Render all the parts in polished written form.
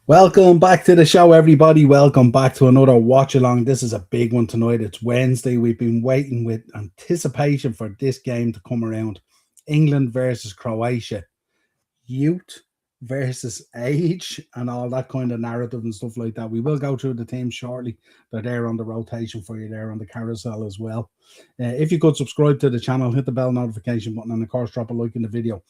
Welcome back to the show, everybody. Welcome back to another watch along. This is a big one tonight. It's Wednesday. We've been waiting with anticipation for this game to come around. England versus Croatia, youth versus age, and all that kind of narrative and stuff like that. We will go through the teams shortly. They're there on the rotation for you, there on the carousel as well. If you could subscribe to the channel, hit the bell notification button, and of course, drop a like in the video.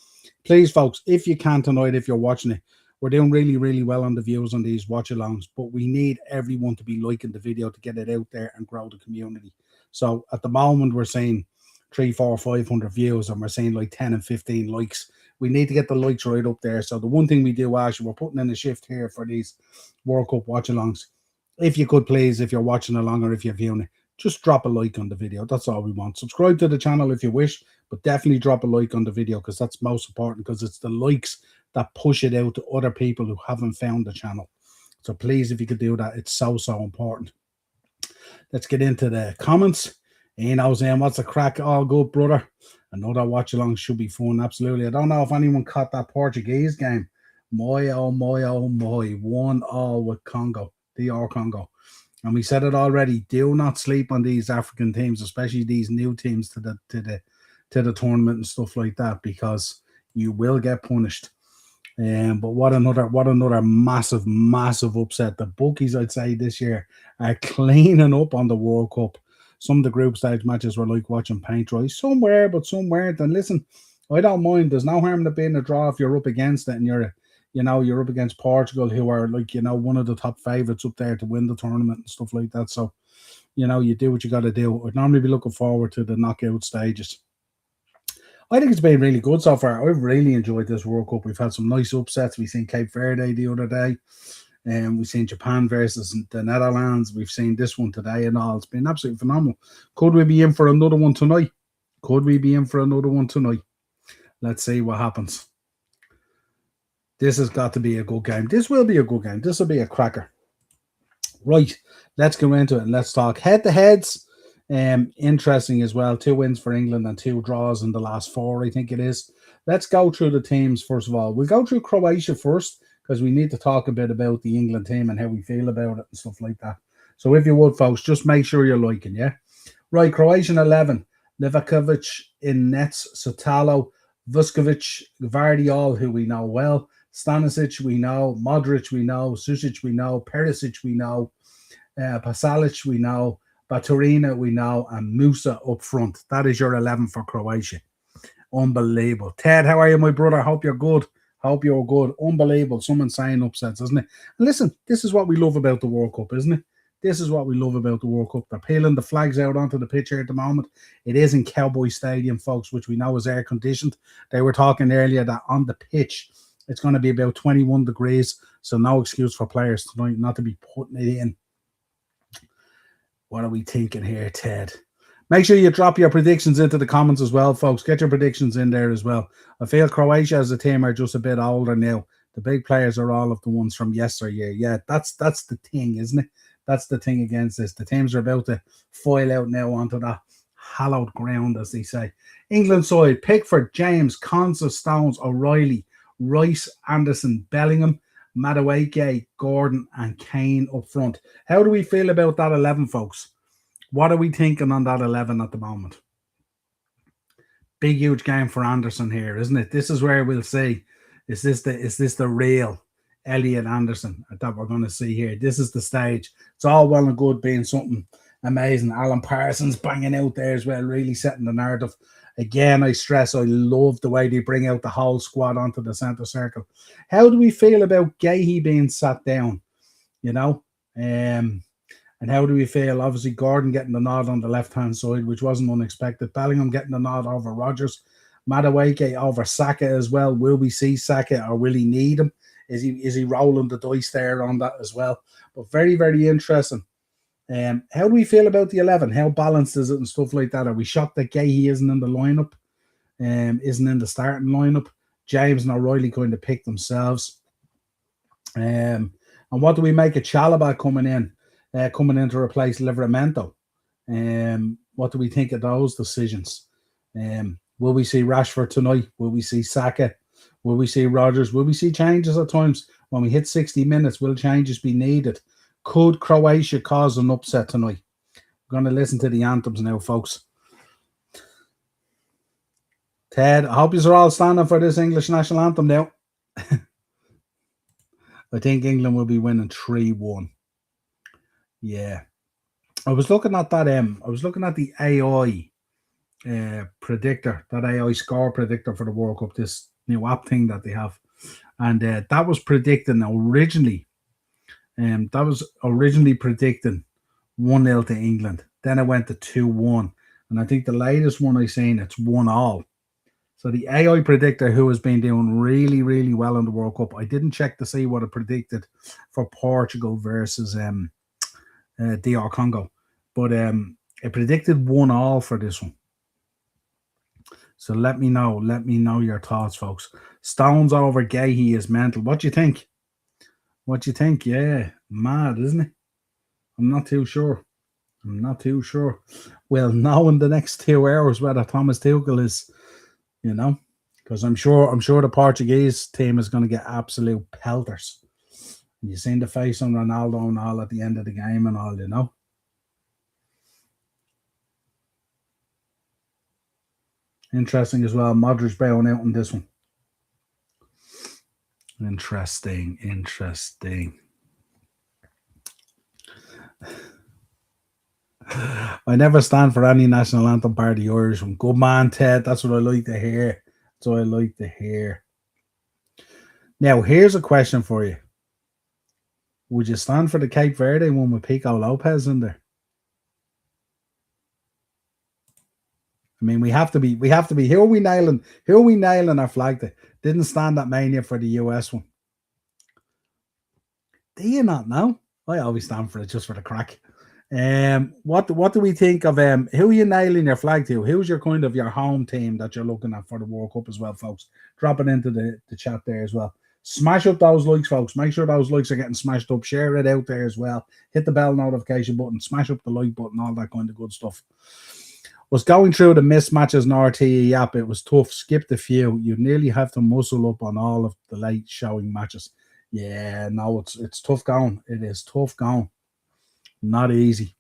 Please, folks, if you can tonight, if you're watching it, we're doing really, really well on the views on these watch-alongs, but we need everyone to be liking the video to get it out there and grow the community. So at the moment, we're seeing 300, 400, 500 views, and we're seeing like 10 and 15 likes. We need to get the likes right up there. So the one thing we do, actually, we're putting in a shift here for these World Cup watch-alongs. If you could, please, if you're watching along or if you're viewing it, just drop a like on the video. That's all we want. Subscribe to the channel if you wish, but definitely drop a like on the video because that's most important, because it's the likes that push it out to other people who haven't found the channel. So please, if you could do that, it's so important. Let's get into the comments. Ian was saying, what's the crack? All good, brother. Another watch along should be fun. Absolutely. I don't know if anyone caught that Portuguese game. My, oh my, oh my. 1-1 with Congo, DR Congo. And we said it already. Do not sleep on these African teams, especially these new teams to the tournament and stuff like that, because you will get punished. But what another massive upset. The bookies, I'd say, this year are cleaning up on the World Cup. Some of the group stage matches were like watching paint dry. Some were, but some weren't. And listen, I don't mind. There's no harm in being a draw if you're up against it and you're up against Portugal, who are like, one of the top favourites up there to win the tournament and stuff like that. So, you do what you got to do. I'd normally be looking forward to the knockout stages. I think it's been really good so far. I've really enjoyed this World Cup. We've had some nice upsets. We've seen Cape Verde the other day. And we've seen Japan versus the Netherlands. We've seen this one today and all. It's been absolutely phenomenal. Could we be in for another one tonight? Let's see what happens. This has got to be a good game. This will be a good game. This will be a cracker. Right, let's go into it and let's talk head-to-heads. Interesting as well. 2 wins for England and 2 draws in the last 4, I think it is. Let's go through the teams first of all. We'll go through Croatia first, because we need to talk a bit about the England team and how we feel about it and stuff like that. So if you would, folks, just make sure you're liking, yeah? Right, Croatian 11. Livakovic in nets, Sotalo, Vuskovic, Gvardiol, who we know well, Stanisic, we know, Modric, we know, Susic, we know, Perisic, we know, Pasalic, we know, Baturina, we know, and Musa up front. That is your 11 for Croatia. Unbelievable. Ted, how are you, my brother? Hope you're good. Unbelievable. Someone saying upsets, isn't it? And listen, this is what we love about the World Cup, isn't it? This is what we love about the World Cup. They're peeling the flags out onto the pitch here at the moment. It is in Cowboy Stadium, folks, which we know is air-conditioned. They were talking earlier that on the pitch, it's going to be about 21 degrees, so no excuse for players tonight not to be putting it in. What are we thinking here, Ted? Make sure you drop your predictions into the comments as well, folks. Get your predictions in there as well. I feel Croatia as a team are just a bit older now. The big players are all of the ones from yesteryear. Yeah, that's the thing, isn't it? That's the thing against this. The teams are about to file out now onto that hallowed ground, as they say. England side, Pickford, James, Konsa, Stones, O'Reilly, Rice, Anderson, Bellingham, Madueke, Gordon, and Kane up front. How do we feel about that 11, folks? What are we thinking on that 11 at the moment? Big, huge game for Anderson here, isn't it? This is where we'll see, is this the real Elliot Anderson that we're going to see here? This is the stage. It's all well and good being something amazing. Alan Parsons banging out there as well, really setting the narrative. Again, I stress, I love the way they bring out the whole squad onto the centre circle. How do we feel about Gahey being sat down? And how do we feel? Obviously, Gordon getting the nod on the left-hand side, which wasn't unexpected. Bellingham getting the nod over Rodgers. Madueke over Saka as well. Will we see Saka, or will he need him? Is he rolling the dice there on that as well? But very, very interesting. How do we feel about the 11? How balanced is it and stuff like that? Are we shocked that Gahey isn't in the lineup? Isn't in the starting lineup? James and O'Reilly kind of pick themselves. And what do we make of Chalobah coming in to replace Livramento? What do we think of those decisions? Will we see Rashford tonight? Will we see Saka? Will we see Rodgers? Will we see changes at times? When we hit 60 minutes, will changes be needed? Could Croatia cause an upset tonight? We're going to listen to the anthems now, folks. Ted, I hope you're all standing for this English national anthem now. I think England will be winning 3-1. Yeah. I was looking at that. I was looking at the AI predictor, that AI score predictor for the World Cup, this new app thing that they have. And that was predicting originally. That was originally predicting 1-0 to England. Then it went to 2-1. And I think the latest one I seen, it's 1-1. So the AI predictor, who has been doing really, really well in the World Cup, I didn't check to see what it predicted for Portugal versus DR Congo, but it predicted 1-1 for this one. So let me know your thoughts, folks. Stones over Gahey is mental. What do you think? What do you think? Yeah, mad, isn't it? I'm not too sure. Well, now in the next 2 hours whether Thomas Tuchel is, because I'm sure the Portuguese team is going to get absolute pelters. You seen the face on Ronaldo and all at the end of the game and all, Interesting as well. Modric bowing out on this one. Interesting. I never stand for any national anthem part of the Irish one. Good man, Ted. That's what I like to hear. Now, here's a question for you. Would you stand for the Cape Verde one with Pico Lopez in there? I mean, we have to be. Who are we nailing our flag to? Didn't stand at Mania for the US one. Do you not know? I always stand for it just for the crack. What do we think of who are you nailing your flag to? Who's your kind of your home team that you're looking at for the World Cup as well, folks? Drop it into the chat there as well. Smash up those likes, folks. Make sure those likes are getting smashed up. Share it out there as well. Hit the bell notification button. Smash up the like button. All that kind of good stuff. Was going through the mismatches in RTE app. It was tough. Skipped a few. You nearly have to muscle up on all of the late showing matches. Yeah, no, it's tough going. It is tough going. Not easy.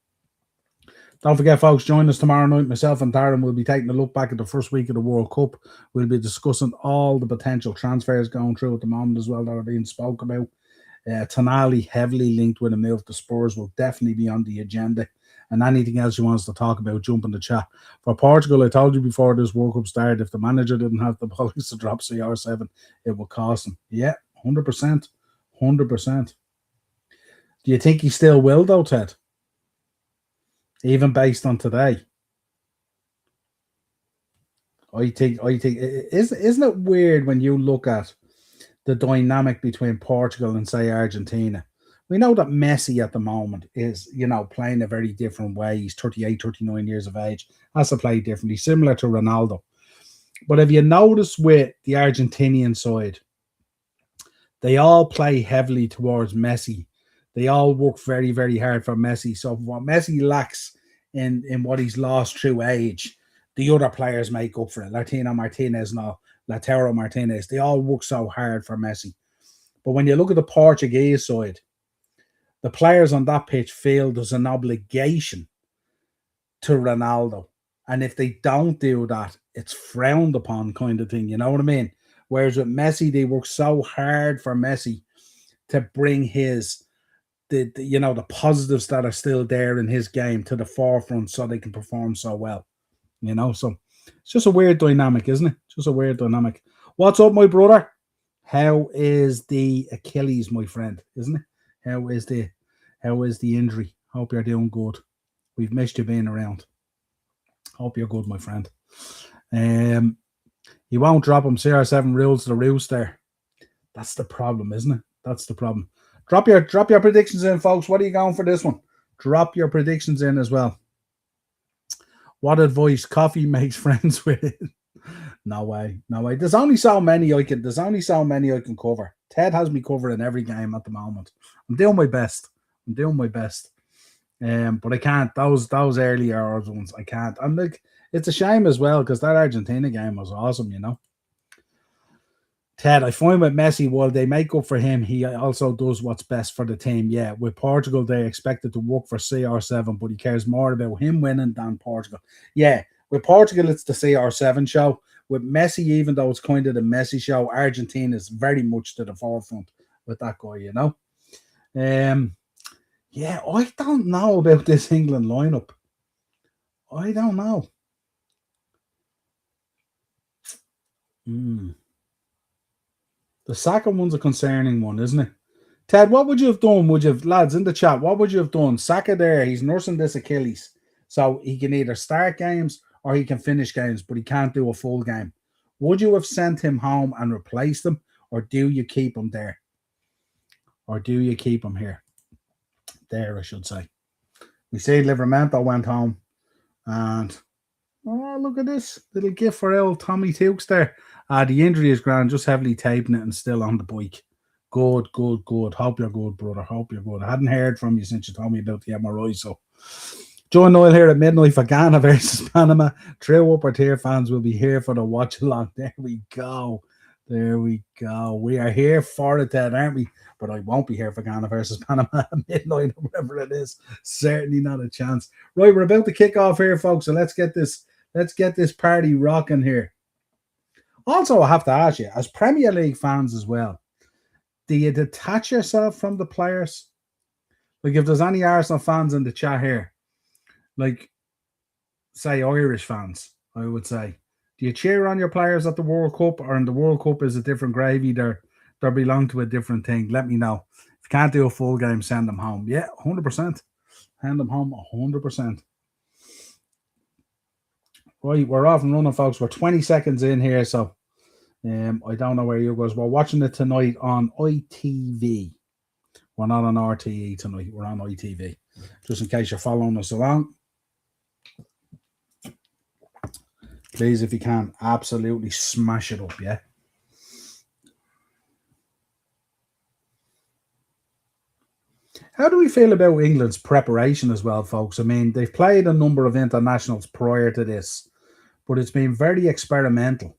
Don't forget, folks, join us tomorrow night. Myself and Darren will be taking a look back at the first week of the World Cup. We'll be discussing all the potential transfers going through at the moment as well that are being spoke about. Tonali, heavily linked with a move to Spurs, will definitely be on the agenda. And anything else you want us to talk about, jump in the chat. For Portugal, I told you before this World Cup started, if the manager didn't have the bollocks to drop CR7, it would cost him. Yeah, 100%. 100%. Do you think he still will, though, Ted? Even based on today? I think, isn't it weird when you look at the dynamic between Portugal and, say, Argentina? We know that Messi at the moment is, playing a very different way. He's 38, 39 years of age. Has to play differently, similar to Ronaldo. But if you notice with the Argentinian side, they all play heavily towards Messi. They all work very, very hard for Messi. So what Messi lacks in what he's lost through age, the other players make up for it. Lautaro Martinez, they all work so hard for Messi. But when you look at the Portuguese side, the players on that pitch feel there's an obligation to Ronaldo. And if they don't do that, it's frowned upon kind of thing. You know what I mean? Whereas with Messi, they work so hard for Messi to bring the positives that are still there in his game to the forefront so they can perform so well. So it's just a weird dynamic, isn't it? Just a weird dynamic. What's up, my brother? How is the Achilles, my friend? Isn't it? How is the injury? Hope you're doing good. We've missed you being around. Hope you're good, my friend. You won't drop him. CR7 rules the roost there. That's the problem, isn't it? That's the problem. Drop your predictions in, folks. What are you going for this one? Drop your predictions in as well. What advice? Coffee makes friends with it. No way. There's only so many I can cover. Ted has me covering every game at the moment. I'm doing my best. But I can't. Those earlier ones, I can't. I'm like, it's a shame as well because that Argentina game was awesome. Ted, I find with Messi, while they make up for him, he also does what's best for the team. Yeah, with Portugal, they expected to work for CR7, but he cares more about him winning than Portugal. Yeah, with Portugal, it's the CR7 show. With Messi, even though it's kind of the Messi show, Argentina is very much to the forefront with that guy, you know. Yeah, I don't know about this England lineup. I don't know. Hmm. The second one's a concerning one, isn't it? Ted, what would you have done? Would you have, lads in the chat, what would you have done? Saka there, he's nursing this Achilles. So he can either start games or he can finish games, but he can't do a full game. Would you have sent him home and replaced him, or do you keep him there? Or do you keep him here? There, I should say. We see Livermento went home, and oh, look at this little gift for old Tommy Tukes there. The injury is grand, just heavily taping it and still on the bike. Good, good, good. Hope you're good, brother. Hope you're good. I hadn't heard from you since you told me about the MRI. So, Joe Noel here at midnight for Ghana versus Panama. True upper tier fans will be here for the watch along. There we go. There we go. We are here for it, then, aren't we? But I won't be here for Ghana versus Panama at midnight, whatever it is. Certainly not a chance. Right, we're about to kick off here, folks. So let's get this party rocking here. Also, I have to ask you, as Premier League fans as well, do you detach yourself from the players? Like, if there's any Arsenal fans in the chat here, like, say, Irish fans, I would say, do you cheer on your players at the World Cup, or in the World Cup is a different gravy? They belong to a different thing. Let me know. If you can't do a full game, send them home. Yeah, 100%. Send them home 100%. Right, we're off and running, folks. We're 20 seconds in here, so I don't know where you guys. We're watching it tonight on ITV. We're not on RTE tonight. We're on ITV. Just in case you're following us along. Please, if you can, absolutely smash it up, yeah? How do we feel about England's preparation as well, folks? I mean, they've played a number of internationals prior to this, but it's been very experimental.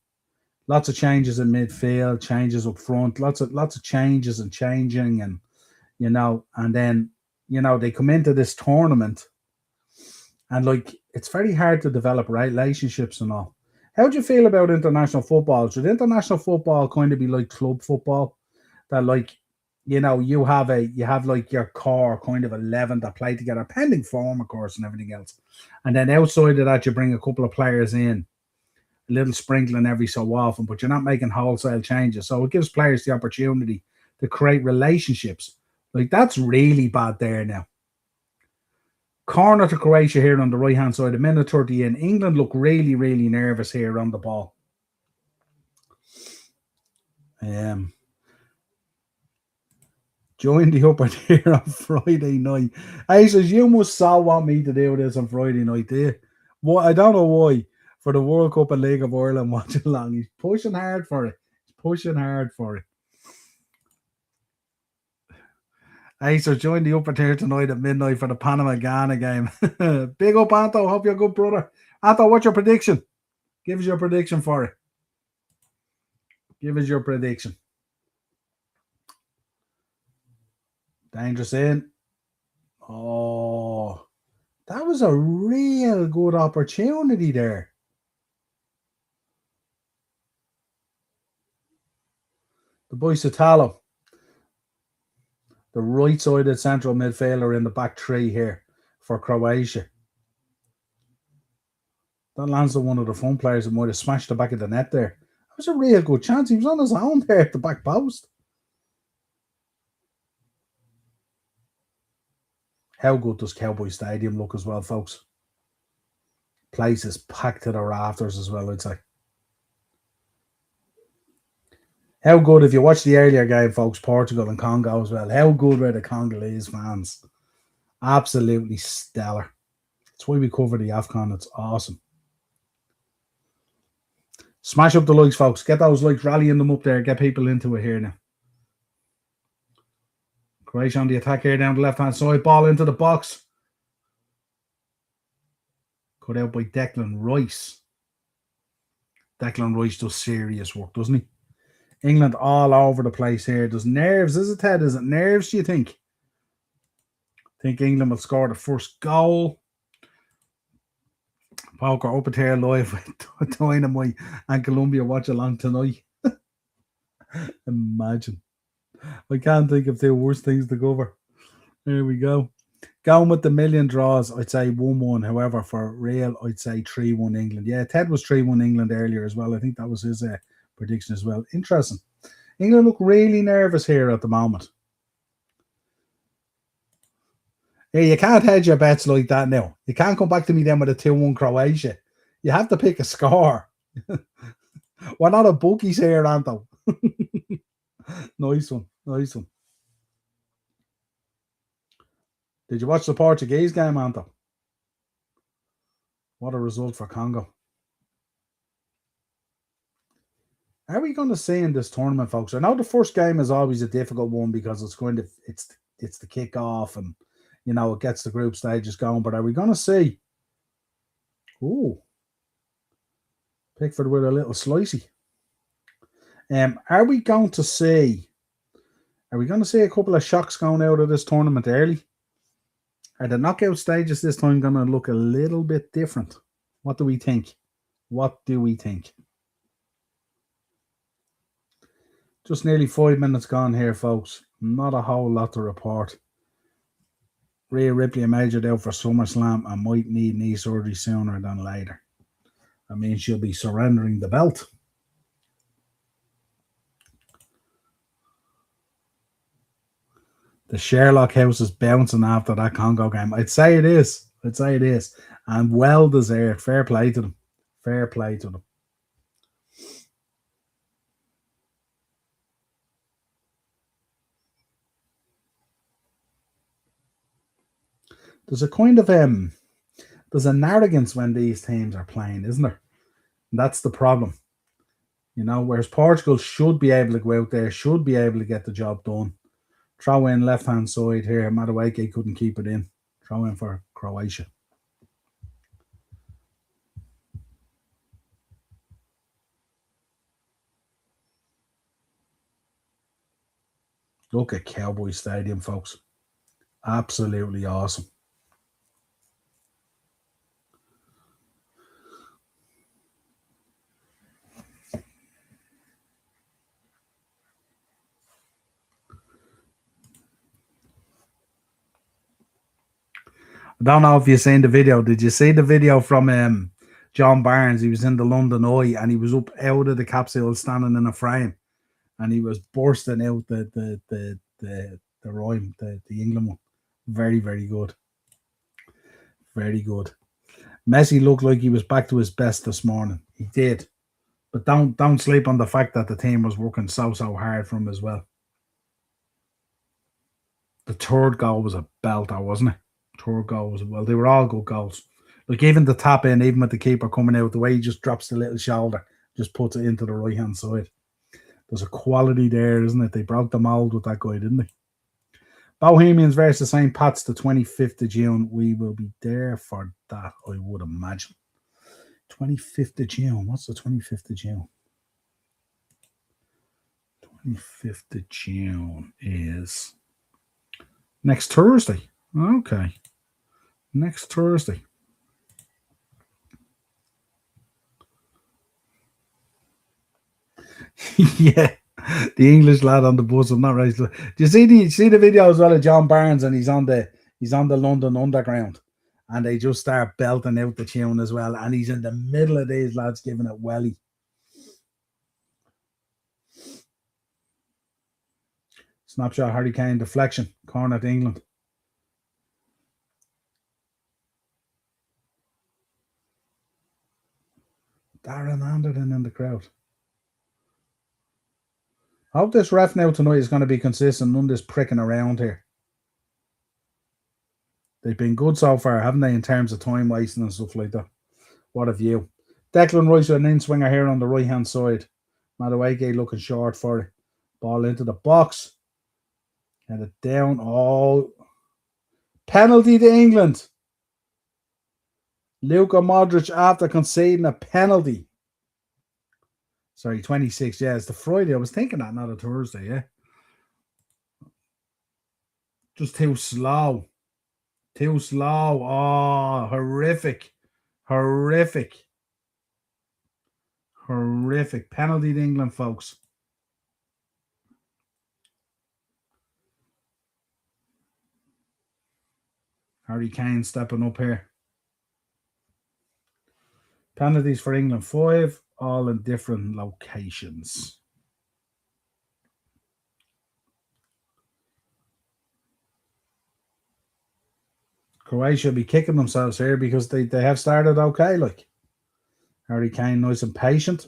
Lots of changes in midfield, changes up front, lots of changes and changing, and and then they come into this tournament, and like it's very hard to develop relationships and all. How do you feel about international football? Should international football kind of be like club football? That like, you have like your core kind of 11 that play together, pending form, of course, and everything else. And then outside of that, you bring a couple of players in, a little sprinkling every so often, but you're not making wholesale changes. So it gives players the opportunity to create relationships. Like, that's really bad there now. Corner to Croatia here on the right-hand side, a minute 30 in. England look really, really nervous here on the ball. Join the upper tier on Friday night. He says, you must so want me to do this on Friday night, do you? Well, I don't know why. For the World Cup and League of Ireland Watchalong. He's pushing hard for it. Hey, so join the upper tier tonight at midnight for the Panama Ghana game. Big up, Anto. Hope you're good, brother. Anto, what's your prediction? Give us your prediction for it. Give us your prediction. Dangerous in. Oh, that was a real good opportunity there. The boy Sotalo, the right-sided central midfielder in the back three here for Croatia. That lands on one of the front players that might have smashed the back of the net there. That was a real good chance. He was on his own there at the back post. How good does Cowboy Stadium look as well, folks? Place is packed to the rafters as well, I'd say. How good, if you watch the earlier game, folks, Portugal and Congo as well, how good were the Congolese fans? Absolutely stellar. That's why we cover the AFCON. It's awesome. Smash up the likes, folks. Get those likes, rallying them up there. Get people into it here now. Croatia on the attack here down the left-hand side. Ball into the box. Cut out by Declan Rice. Declan Rice does serious work, doesn't he? England all over the place here. There's nerves, is it, Ted? Is it nerves, do you think? Think England will score the first goal? Poker up it here live with Dynamite and Colombia Watchalong tonight. Imagine. I can't think of the worst things to cover. There we go. Going with the million draws, I'd say 1-1. However, for real, I'd say 3-1 England. Yeah, Ted was 3-1 England earlier as well. I think that was his prediction as well. Interesting. England look really nervous here at the moment. Yeah, you can't hedge your bets like that now. You can't come back to me then with a 2-1 Croatia. You have to pick a score. We're not a bookies here, Anto. Nice one. Nice one. Did you watch the Portuguese game, Anto? What a result for Congo. Are we going to see in this tournament, folks? I know the first game is always a difficult one because it's the kickoff and it gets the group stages going. But are we going to see? Ooh, Pickford with a little slicey. Are we going to see? Are we going to see a couple of shocks going out of this tournament early? Are the knockout stages this time going to look a little bit different? What do we think? What do we think? Just nearly 5 minutes gone here, folks. Not a whole lot to report. Rhea Ripley majored out for SummerSlam and might need knee surgery sooner than later. I mean, she'll be surrendering the belt. The Sherlock house is bouncing after that Congo game. I'd say it is. And well deserved. Fair play to them. Fair play to them. There's a kind of there's an arrogance when these teams are playing, isn't there? And that's the problem. Whereas Portugal should be able to go out there, should be able to get the job done. Throw in left-hand side here. Madueke couldn't keep it in. Throw in for Croatia. Look at Cowboy Stadium, folks. Absolutely awesome. I don't know if you've seen the video. Did you see the video from John Barnes? He was in the London Eye and he was up out of the capsule standing in a frame and he was bursting out the rhyme, the England one. Very, very good. Very good. Messi looked like he was back to his best this morning. He did. But don't sleep on the fact that the team was working so hard for him as well. The third goal was a belter, wasn't it? Third goal was, well, they were all good goals. Like even the tap in, even with the keeper coming out, the way he just drops the little shoulder, just puts it into the right hand side. There's a quality there, isn't it? They broke the mold with that guy, didn't they? Bohemians versus St. Pat's the 25th of June. We will be there for that, I would imagine. 25th of June. What's the 25th of June? 25th of June is next Thursday. Okay. Next Thursday. Yeah. The English lad on the bus. I'm not right. Do you see the video as well of John Barnes and he's on the London Underground and they just start belting out the tune as well and he's in the middle of these lads giving it welly. Snapshot Harry Kane deflection corner to England. Darren Anderton in the crowd. I hope this ref now tonight is going to be consistent. None of this pricking around here. They've been good so far, haven't they, in terms of time wasting and stuff like that. What a view. Declan Rice with an in-swinger here on the right-hand side. Madueke looking short for it. Ball into the box. And it down. Oh. Penalty to England. Luka Modric after conceding a penalty. Sorry, 26. Yeah, it's the Friday. I was thinking that, not a Thursday. Yeah, just too slow. Too slow. Oh, horrific. Horrific. Horrific. Penalty to England, folks. Harry Kane stepping up here. Penalties for England, 5, all in different locations. Croatia will be kicking themselves here because they have started okay. Like Harry Kane, nice and patient.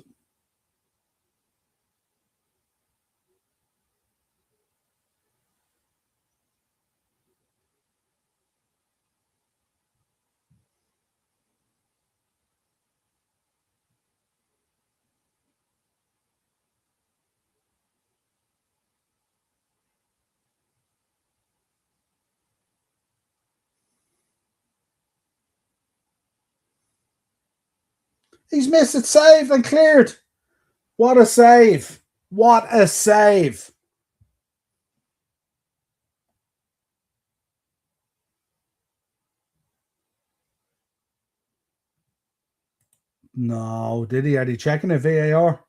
He's missed it, saved and cleared. What a save. What a save. No, did he? Are they checking it, VAR?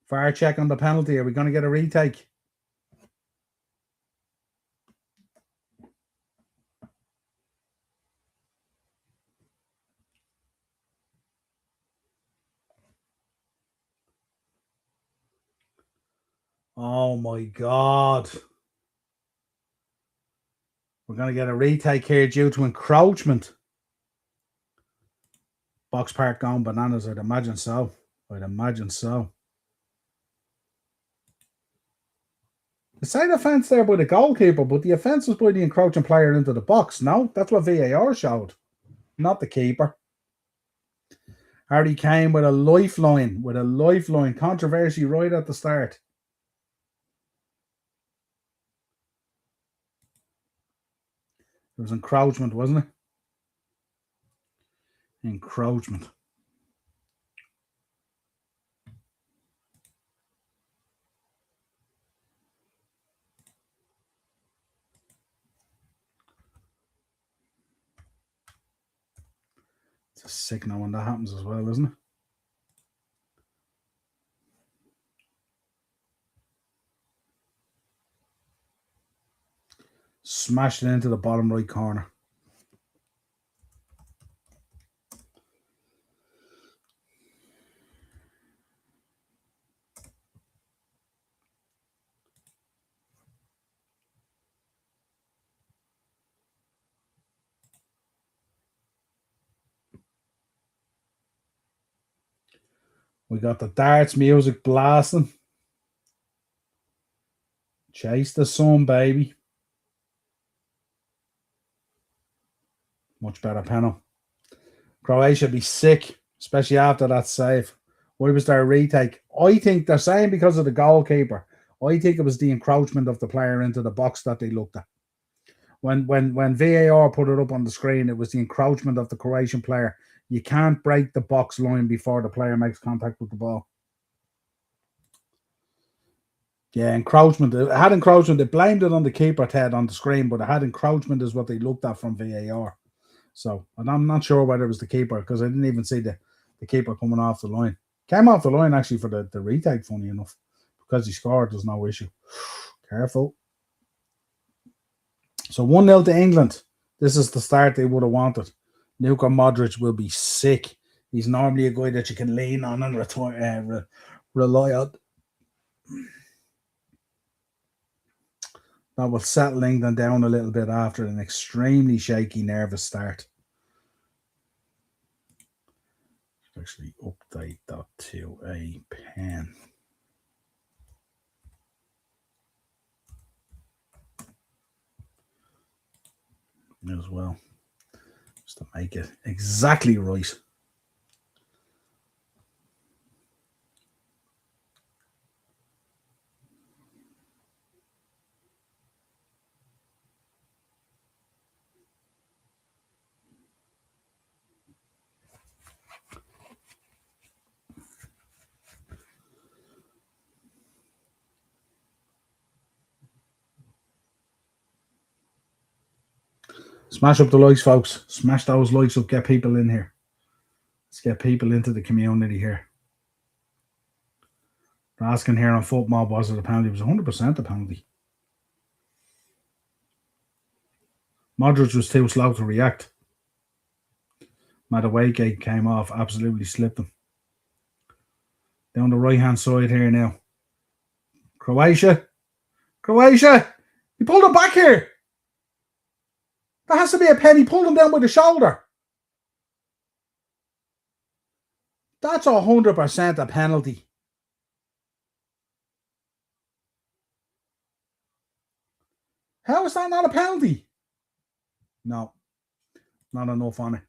VAR check on the penalty. Are we going to get a retake? Oh my God. We're going to get a retake here due to encroachment. Box Park going bananas. I'd imagine so. I'd imagine so. The side offence there by the goalkeeper, but the offence was by the encroaching player into the box. No, that's what VAR showed, not the keeper. Harry Kane with a lifeline, Controversy right at the start. It was encroachment, wasn't it? Encroachment. It's a signal when that happens as well, isn't it? Smashed it into the bottom right corner. We got the darts music blasting. Chase the sun, baby. Much better panel. Croatia be sick, especially after that save. Why was there a retake? I think they're saying because of the goalkeeper. I think it was the encroachment of the player into the box that they looked at. When VAR put it up on the screen, it was the encroachment of the Croatian player. You can't break the box line before the player makes contact with the ball. Yeah, encroachment. It had encroachment. They blamed it on the keeper's head on the screen, but it had encroachment is what they looked at from VAR. So, and I'm not sure whether it was the keeper because I didn't even see the keeper coming off the line. Came off the line actually for the retake, funny enough. Because he scored, there's no issue. Careful. So 1-0 to England. This is the start they would have wanted. Luka Modric will be sick. He's normally a guy that you can lean on and rely on. That will settle England down a little bit after an extremely shaky, nervous start. Actually update that to a pen as well, just to make it exactly right. Smash up the likes, folks. Smash those likes up. Get people in here. Let's get people into the community here. They're asking here on football, was it a penalty? It was 100% a penalty. Modric was too slow to react. Madueke came off, absolutely slipped him. Down the right-hand side here now. Croatia. He pulled him back here. That has to be a pen. He pulled him down with the shoulder. That's 100% a penalty. How is that not a penalty? No. Not enough on it.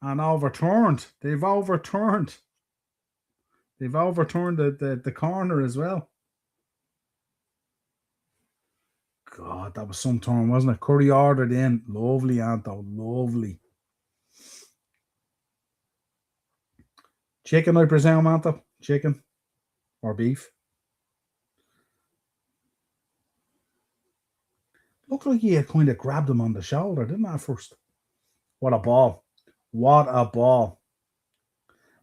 And overturned. They've overturned the corner as well. God, that was some turn, wasn't it? Curry ordered in. Lovely, Anto. Lovely. Chicken, I presume, Anto? Chicken or beef? Looked like he had kind of grabbed him on the shoulder, didn't it, at first? What a ball. What a ball.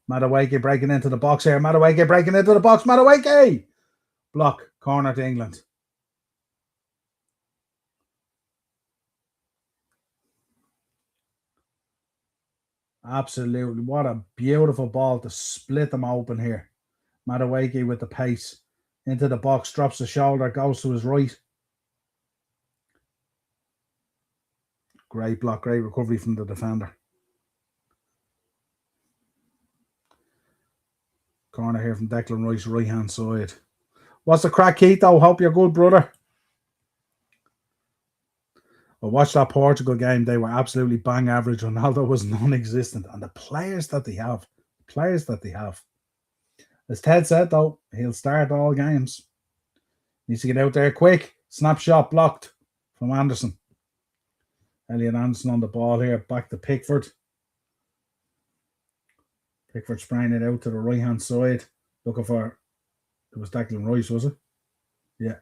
Madueke breaking into the box here. Madueke breaking into the box. Madueke! Block. Corner to England. Absolutely. What a beautiful ball to split them open here. Madueke with the pace. Into the box. Drops the shoulder. Goes to his right. Great block. Great recovery from the defender. Corner here from Declan Rice, right-hand side. What's the crack, Keith, though? Hope you're good, brother. I watched that Portugal game. They were absolutely bang average. Ronaldo was non-existent. And the players that they have. As Ted said, though, he'll start all games. Needs to get out there quick. Snapshot blocked from Anderson. Elliot Anderson on the ball here. Back to Pickford. Pickford spraying it out to the right-hand side. Looking for... It was Declan Rice, was it? Yeah.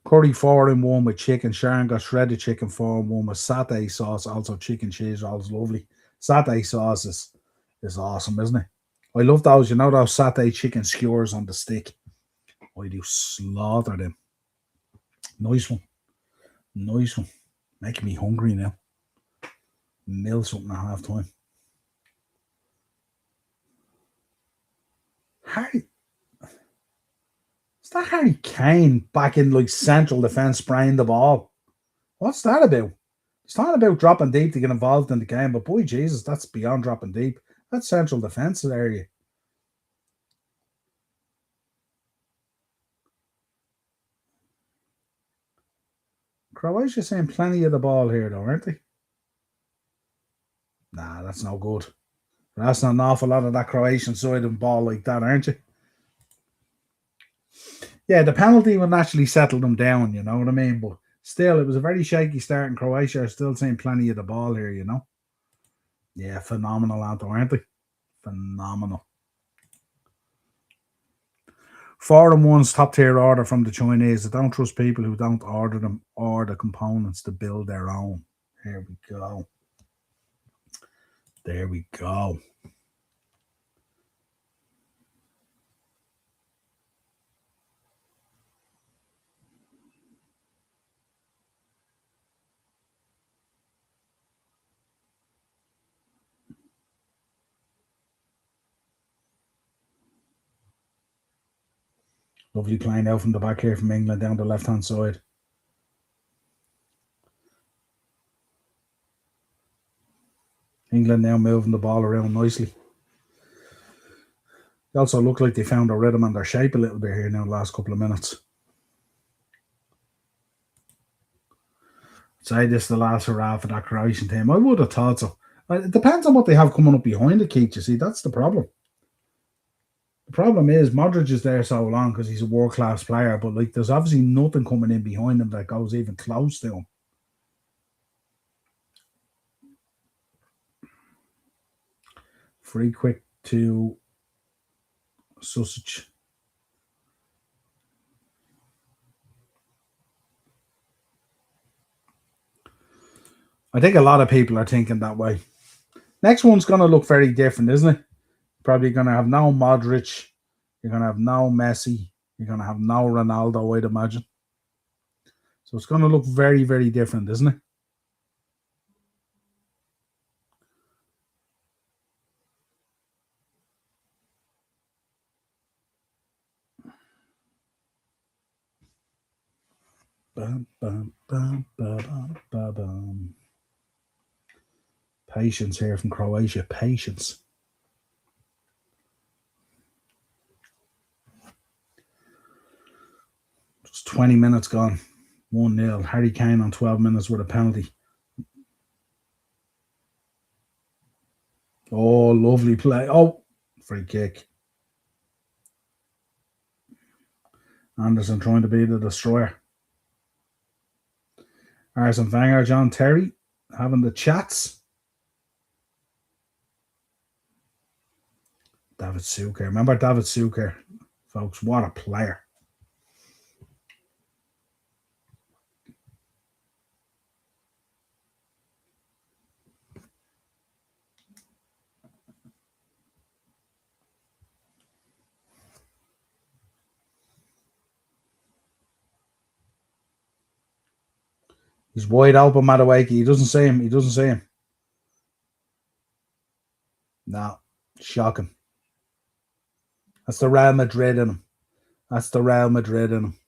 Curry 4-in-1 with chicken. Sharon got shredded chicken 4-in-1 with satay sauce. Also chicken cheese. All's lovely. Satay sauce is awesome, isn't it? I love those. You know those satay chicken skewers on the stick? I do slaughter them. Nice one. Making me hungry now. Mill something at half time. Is that Harry Kane back in like central defence spraying the ball? What's that about? He's talking about dropping deep to get involved in the game, but boy, Jesus, that's beyond dropping deep. That's central defence area. Croatia seeing plenty of the ball here, though, aren't they? Nah, that's no good. That's not an awful lot of that Croatian side of ball like that, aren't you? Yeah, the penalty will naturally settle them down, you know what I mean? But still, it was a very shaky start in Croatia. Are still seeing plenty of the ball here, you know? Yeah, phenomenal, Anto, aren't they? Phenomenal. 4-in-1's top tier order from the Chinese. I don't trust people who don't order them or the components to build their own. Here we go. There we go. Lovely playing out from the back here from England down the left-hand side. England now moving the ball around nicely. They also look like they found their rhythm and their shape a little bit here now the last couple of minutes. I'd say this is the last hurrah for that Croatian team. I would have thought so. It depends on what they have coming up behind the Keith, you see. That's the problem. The problem is Modric is there so long because he's a world-class player, but like there's obviously nothing coming in behind him that goes even close to him. Free quick to Sausage. I think a lot of people are thinking that way. Next one's going to look very different, isn't it? Probably going to have no Modric. You're going to have no Messi. You're going to have no Ronaldo, I'd imagine. So it's going to look very, very different, isn't it? Bum, bum, bum, bum, bum, bum. Patience here from Croatia. Patience. Just 20 minutes gone. 1-0. Harry Kane on 12 minutes with a penalty. Oh, lovely play. Oh, free kick. Anderson trying to be the destroyer. Arsene Wenger, John Terry having the chats. David Suker. Remember David Suker, folks? What a player. He's wide open, Madueke. He doesn't see him. He doesn't see him. No. Shocking. That's the Real Madrid in him. That's the Real Madrid in him.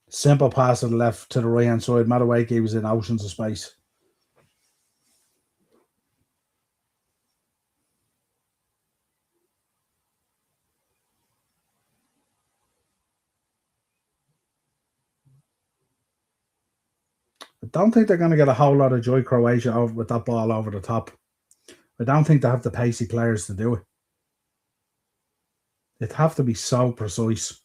Simple pass to the left, to the right hand side. Madueke was in oceans of space. I don't think they're going to get a whole lot of joy, Croatia, over with that ball over the top. I don't think they have the pacey players to do it. It'd have to be so precise.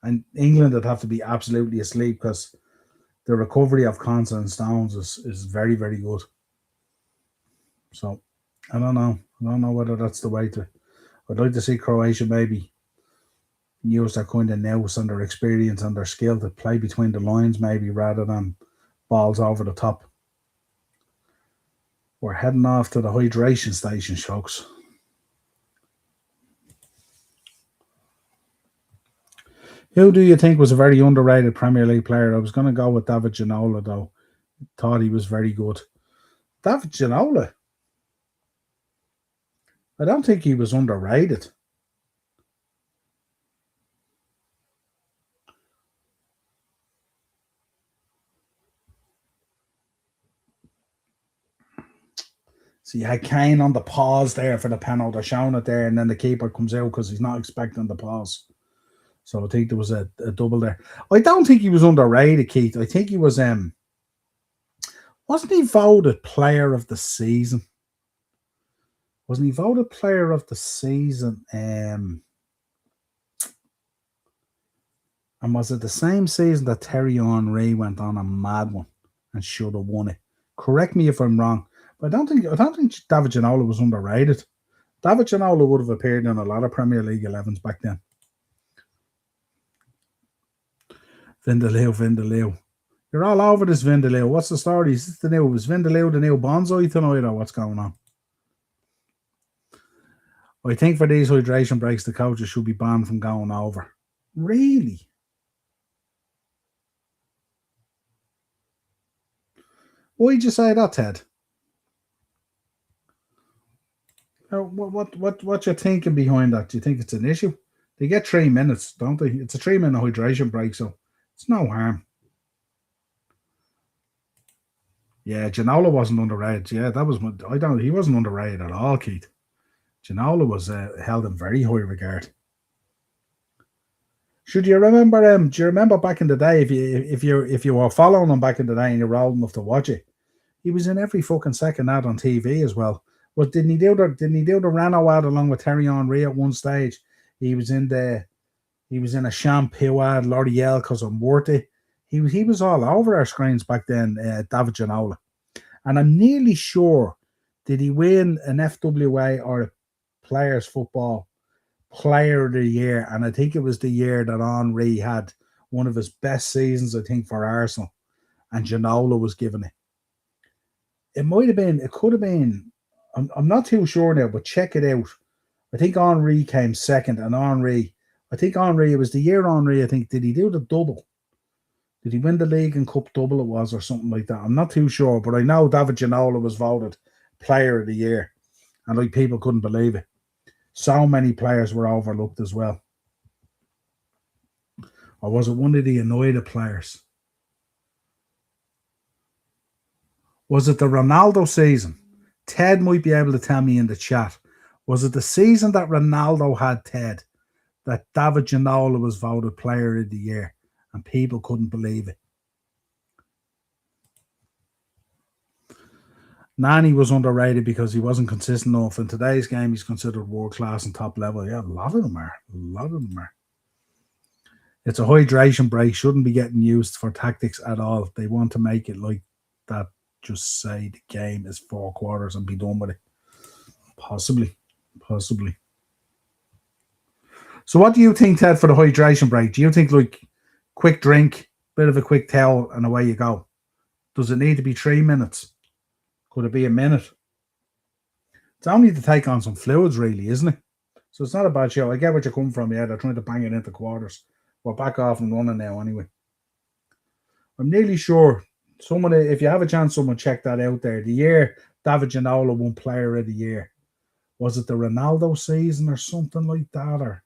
And England would have to be absolutely asleep because the recovery of Conson and Stones is very, very good. So, I don't know. I don't know whether that's the way to... I'd like to see Croatia maybe use their kind of nous and their experience and their skill to play between the lines maybe rather than balls over the top. We're heading off to the hydration station, folks. Who do you think was a very underrated Premier League player? I was going to go with David Ginola, though. Thought he was very good. David Ginola? I don't think he was underrated. So you had Kane on the pause there for the penalty. They're showing it there, and then the keeper comes out because he's not expecting the pause. So I think there was a double there. I don't think he was underrated, Keith. I think he was wasn't he voted player of the season? Wasn't he voted player of the season? And was it the same season that Thierry Henry went on a mad one and should have won it? Correct me if I'm wrong. But I don't think David Ginola was underrated. David Ginola would have appeared in a lot of Premier League 11s back then. Vindaloo. You're all over this Vindaloo. What's the story? Is this the new? Was Vindaloo the new bonsai tonight, or what's going on? I think for these hydration breaks, the coaches should be banned from going over. Really? Why'd you say that, Ted? What you thinking behind that? Do you think it's an issue? They get 3 minutes, don't they? It's a 3-minute hydration break, so it's no harm. Yeah, Ginola wasn't underrated. Yeah, that was he wasn't underrated at all, Keith. Ginola was held in very high regard. Should you remember? Do you remember back in the day? If you were following him back in the day and you were old enough to watch it, he was in every fucking second ad on TV as well. But didn't he do the Rano ad along with Terry Henry at one stage? He was in a shampoo ad, L'Oreal, because I'm worth it. He was all over our screens back then, David Ginola. And I'm nearly sure, did he win an FWA or a Players Football Player of the Year? And I think it was the year that Henry had one of his best seasons, I think, for Arsenal. And Ginola was given it. It could have been, I'm not too sure now, but check it out. I think Henry came second, and it was the year Henry, I think, did he do the double? Did he win the league and cup double it was or something like that? I'm not too sure, but I know David Ginola was voted player of the year, and like people couldn't believe it. So many players were overlooked as well. Or was it one of the United players? Was it the Ronaldo season? Ted might be able to tell me in the chat. Was it the season that Ronaldo had, Ted, that David Ginola was voted player of the year and people couldn't believe it? Nani was underrated because he wasn't consistent enough. In today's game, he's considered world class and top level. Yeah, a lot of them are. It's a hydration break. Shouldn't be getting used for tactics at all. They want to make it like that. Just say the game is 4 quarters and be done with it. Possibly. So what do you think, Ted, for the hydration break? Do you think like quick drink, bit of a quick towel, and away you go? Does it need to be 3 minutes? Could it be a minute? It's only to take on some fluids, really, isn't it? So it's not a bad show. I get what you're coming from. Yeah, they're trying to bang it into quarters. We're back off and running now anyway. I'm nearly sure if you have a chance, someone check that out there. The year David Ginola won Player of the Year. Was it the Ronaldo season or something like that? Or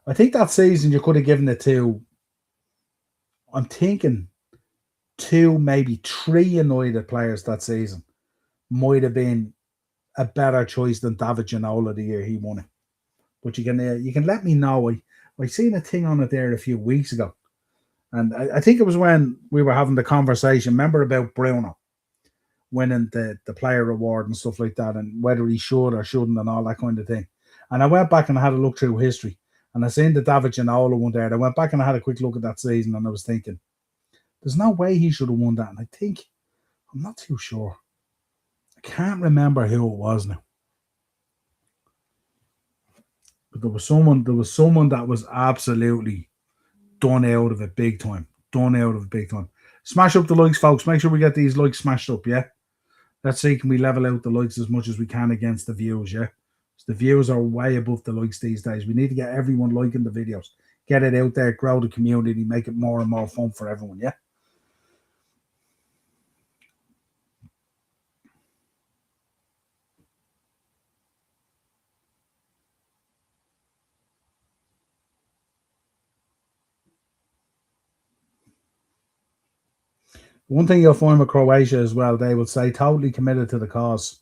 I think that season you could have given it to, I'm thinking, 2, maybe 3 United players that season might have been a better choice than David Ginola the year he won it. But you can let me know. I seen a thing on it there a few weeks ago. And I think it was when we were having the conversation, remember, about Bruno winning the player award and stuff like that, and whether he should or shouldn't and all that kind of thing. And I went back and I had a look through history, and I seen the David Ginola one there. I went back and I had a quick look at that season, and I was thinking, there's no way he should have won that. And I think, I'm not too sure. I can't remember who it was now. But there was someone that was absolutely done out of it big time. Smash up the likes, folks. Make sure we get these likes smashed up, yeah? Let's see, can we level out the likes as much as we can against the views, yeah? The views are way above the likes these days. We need to get everyone liking the videos. Get it out there, grow the community, make it more and more fun for everyone, yeah? One thing you'll find with Croatia as well, they will say totally committed to the cause.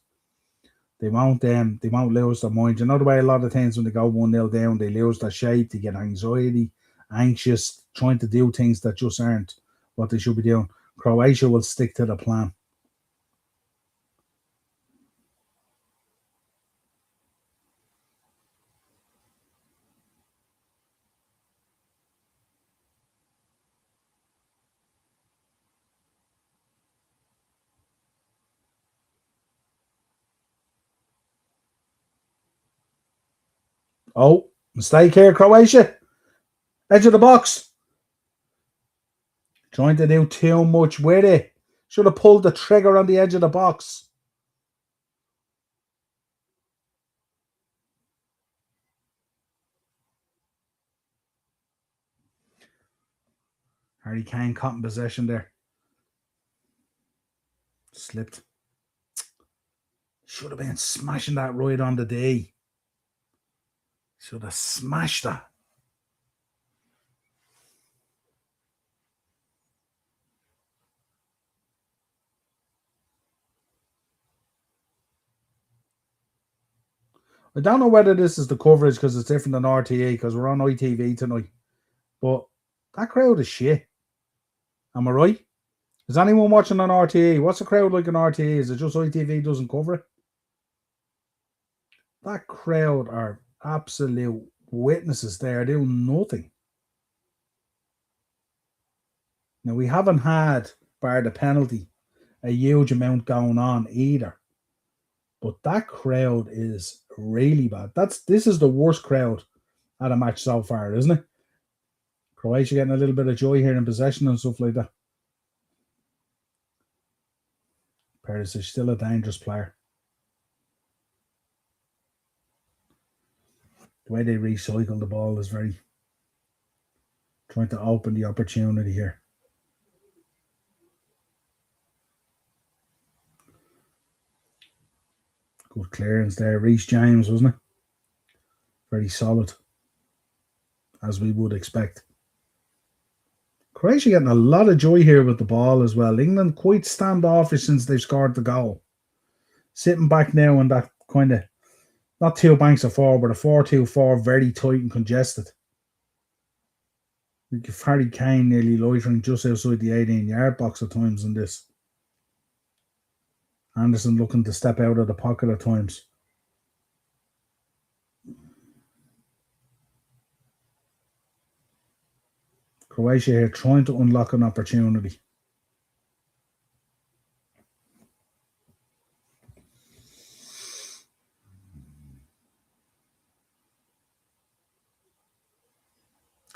They won't lose their mind. You know the way a lot of things when they go 1-0 down, they lose their shape, they get anxiety, anxious, trying to do things that just aren't what they should be doing. Croatia will stick to the plan. Oh, mistake here, Croatia. Edge of the box. Trying to do too much with it. Should have pulled the trigger on the edge of the box. Harry Kane caught in possession there. Slipped. Should have been smashing that right on the day. Should have smashed that. I don't know whether this is the coverage because it's different than RTE because we're on ITV tonight. But that crowd is shit. Am I right? Is anyone watching on RTE? What's the crowd like on RTE? Is it just ITV doesn't cover it? That crowd are absolute witnesses there, doing nothing. Now, we haven't had, bar the penalty, a huge amount going on either. But that crowd is really bad. This is the worst crowd at a match so far, isn't it? Croatia getting a little bit of joy here in possession and stuff like that. Perisic still a dangerous player. The way they recycle the ball is very trying to open the opportunity here. Good clearance there. Reece James, wasn't it? Very solid, as we would expect. Croatia getting a lot of joy here with the ball as well. England quite standoffish since they've scored the goal. Sitting back now in that kind of, not two banks of four, but a 4-2-4, very tight and congested. Harry Kane nearly loitering just outside the 18-yard box at times in this. Anderson looking to step out of the pocket at times. Croatia here trying to unlock an opportunity.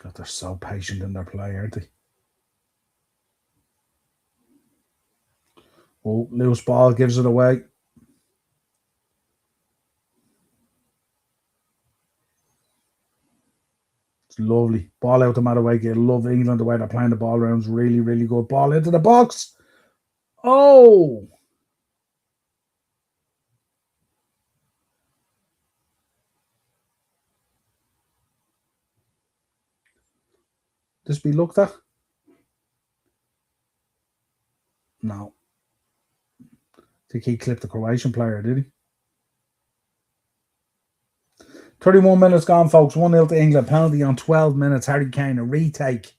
God, they're so patient in their play, aren't they? Oh, loose ball gives it away. It's lovely. Ball out to Madueke. I love England, the way they're playing the ball around. It's really, really good. Ball into the box. Oh! This be looked at? No. I think he clipped the Croatian player, did he? 31 minutes gone, folks. 1-0 to England. Penalty on 12 minutes. Harry Kane, a retake.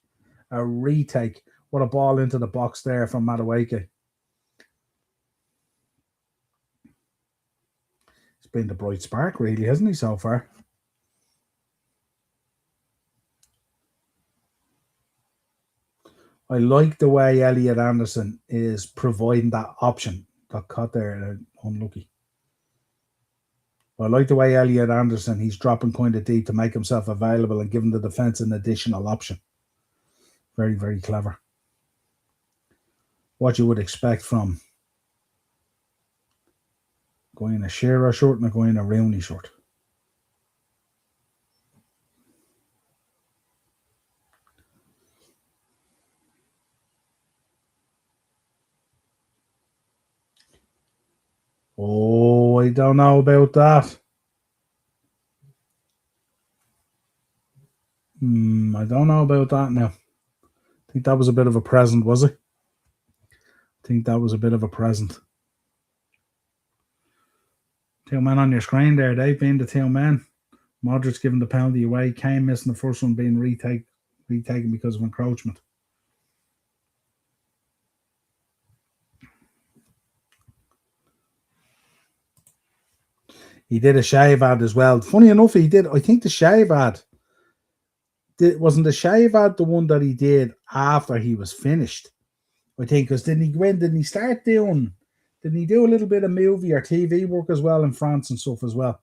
A retake. What a ball into the box there from Madueke. He's been the bright spark, really, hasn't he, so far? I like the way Elliot Anderson is providing that option. Got caught there, unlucky. I like the way Elliot Anderson, he's dropping kind of deep to make himself available and giving the defence an additional option. Very, very clever. What you would expect from going in a Shearer shirt and going in a Rooney shirt. Oh, I don't know about that. I don't know about that now. I think that was a bit of a present, was it? I think that was a bit of a present. Two men on your screen there, they've been the two men. Modric giving the penalty away, Kane missing the first one, being retaken because of encroachment. He did a shave ad as well. Funny enough, he did. I think the shave ad wasn't the shave ad the one that he did after he was finished. I think because didn't he do a little bit of movie or TV work as well in France and stuff as well?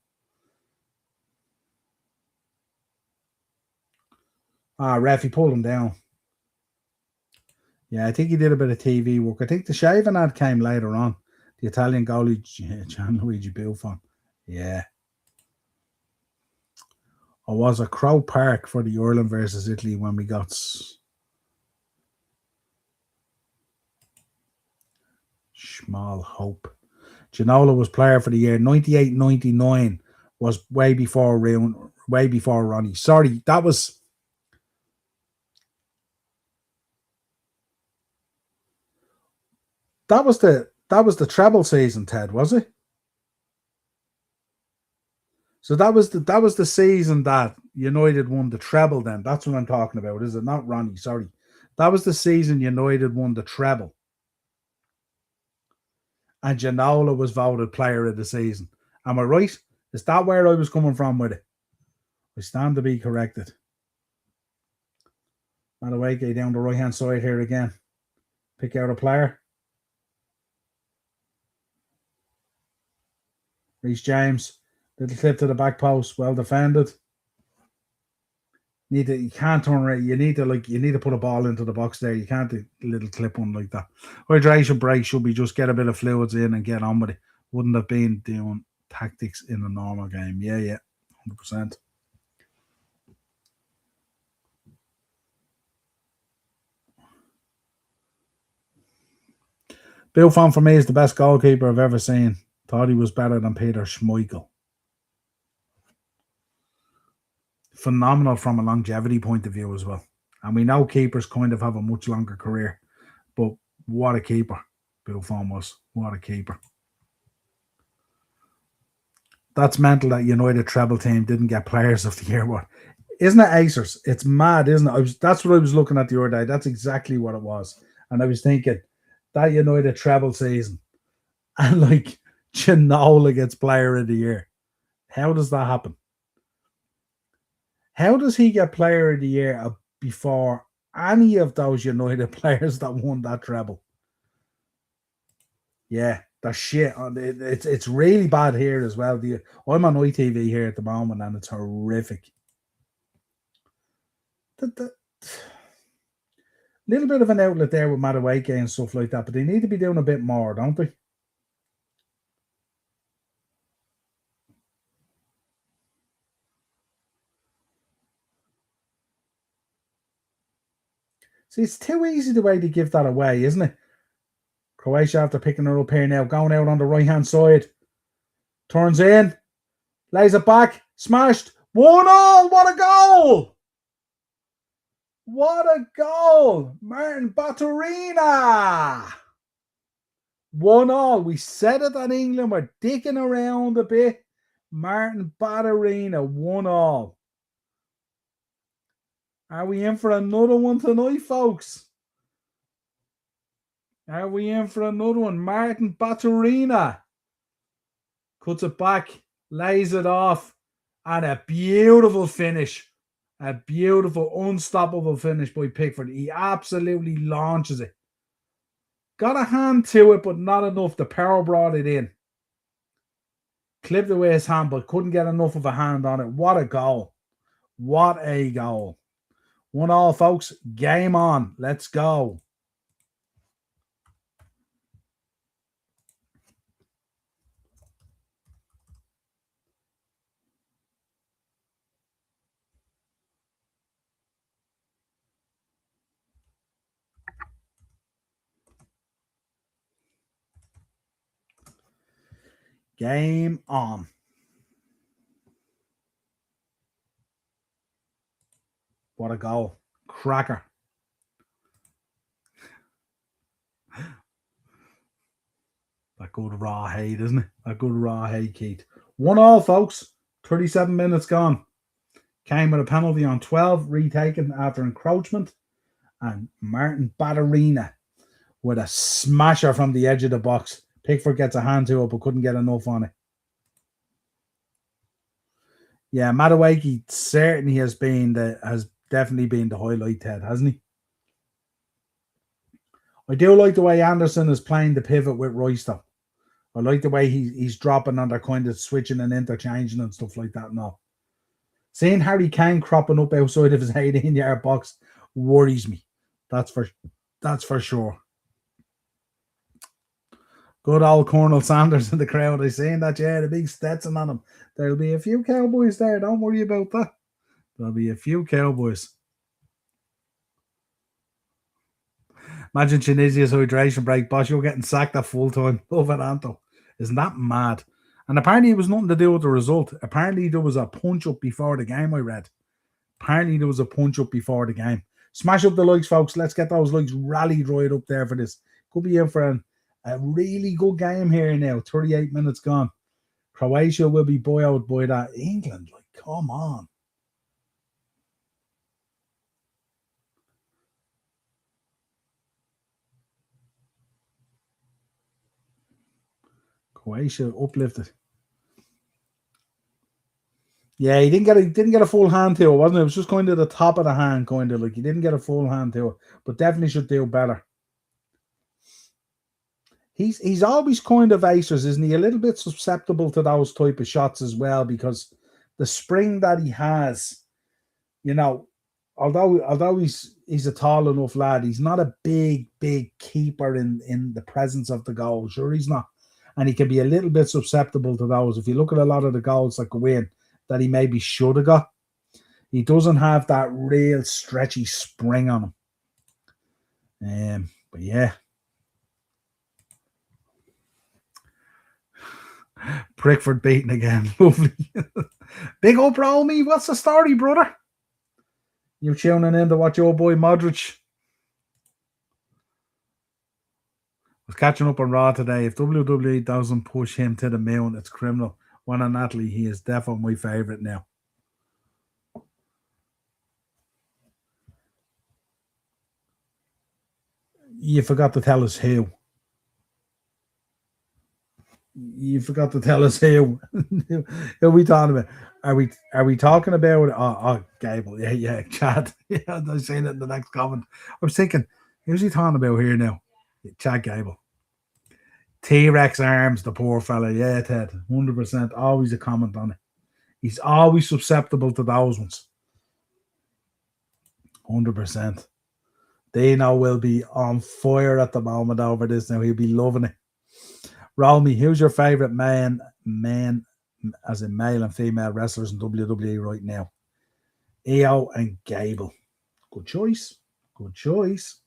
Ref, he pulled him down. Yeah, I think he did a bit of TV work. I think the shaving ad came later on. The Italian goalie, Gianluigi Buffon. Yeah. I was at Crow Park for the Ireland versus Italy when we got small hope. Ginola was player for the year. 98-99 was way before Ronnie. Sorry, that was the treble season, Ted, was it? So that was the season that United won the treble then. That's what I'm talking about, is it? Not Ronnie, sorry. That was the season United won the treble. and Ginola was voted player of the season. Am I right? Is that where I was coming from with it? I stand to be corrected. Madueke down the right-hand side here again. Pick out a player. Reece James. Little clip to the back post. Well defended. You can't turn around. You need to put a ball into the box there. You can't do a little clip one like that. Hydration break should be just get a bit of fluids in and get on with it. Wouldn't have been doing tactics in a normal game. Yeah, 100%. Buffon for me is the best goalkeeper I've ever seen. Thought he was better than Peter Schmeichel. Phenomenal from a longevity point of view as well. And we know keepers kind of have a much longer career. But what a keeper Buffon was. What a keeper. That's mental that United treble team didn't get players of the year. What? Isn't it acers? It's mad, isn't it? That's what I was looking at the other day. That's exactly what it was. And I was thinking, that United treble season, and like Ginola gets player of the year. How does that happen? How does he get player of the year before any of those United players that won that treble? Yeah, that's shit. It's really bad here as well. I'm on ITV here at the moment, and it's horrific. Little bit of an outlet there with Madueke and stuff like that, but they need to be doing a bit more, don't they? See, it's too easy the way to give that away, isn't it? Croatia after picking her up here now, going out on the right-hand side. Turns in, lays it back, smashed. 1-0, what a goal! What a goal! Martin Baturina! 1-0. We said it on England. We're dicking around a bit. Martin Baturina, 1-0. Are we in for another one tonight, folks? Are we in for another one? Martin Baturina cuts it back, lays it off, and a beautiful finish. A beautiful, unstoppable finish by Pickford. He absolutely launches it. Got a hand to it, but not enough. The power brought it in. Clipped away his hand, but couldn't get enough of a hand on it. What a goal. What a goal. 1-1, folks. Game on. Let's go. Game on. What a goal. Cracker. That good raw hate, isn't it? That good raw hate, Keith. 1-1, folks. 37 minutes gone. Came with a penalty on 12, retaken after encroachment. And Martin Baturina with a smasher from the edge of the box. Pickford gets a hand to it, but couldn't get enough on it. Yeah, Madueke certainly has definitely been the highlight, Ted, hasn't he? I do like the way Anderson is playing the pivot with Rice, though. I like the way he's dropping and they're kind of switching and interchanging and stuff like that now. Seeing Harry Kane cropping up outside of his 18-yard box worries me. That's for sure. Good old Colonel Sanders in the crowd. I seen that, yeah, the big Stetson on him. There'll be a few Cowboys there. Don't worry about that. There'll be a few Cowboys. Imagine Tunisia's hydration break. Boss, you're getting sacked at full time. Love it, Anto. Isn't that mad? And apparently it was nothing to do with the result. Apparently there was a punch up before the game, I read. Apparently there was a punch up before the game. Smash up the likes, folks. Let's get those likes rallied right up there for this. Could be in for a really good game here now. 38 minutes gone. Croatia will be buoyed by that. England, like, come on. Croatia uplifted. Yeah, he didn't get a full hand to it, wasn't it? It was just kind of the top of the hand, kind of like he didn't get a full hand to it, but definitely should do better. He's always kind of acers, isn't he? A little bit susceptible to those type of shots as well, because the spring that he has, you know, although he's a tall enough lad, he's not a big keeper in the presence of the goal. Sure, he's not, and he can be a little bit susceptible to those. If you look at a lot of the goals that go in that he maybe should have got, he doesn't have that real stretchy spring on him. But yeah. Prickford beaten again. Lovely. Big up, Romy. What's the story, brother? You tuning in to watch your boy Modric? Was catching up on Raw today. If WWE doesn't push him to the moon, it's criminal. One on Natalie, he is definitely my favourite now. You forgot to tell us who. You forgot to tell us who. Who are we talking about? Are we talking about Gable? Yeah, Chad. Yeah, I'm saying it in the next comment. I was thinking, who's he talking about here now? Chad Gable. T-Rex arms, the poor fella. Yeah, Ted. 100%. Always a comment on it. He's always susceptible to those ones. 100%. Dino will be on fire at the moment over this now. He'll be loving it. Romy, who's your favourite men, as in male and female wrestlers in WWE right now? Io and Gable. Good choice. Good choice.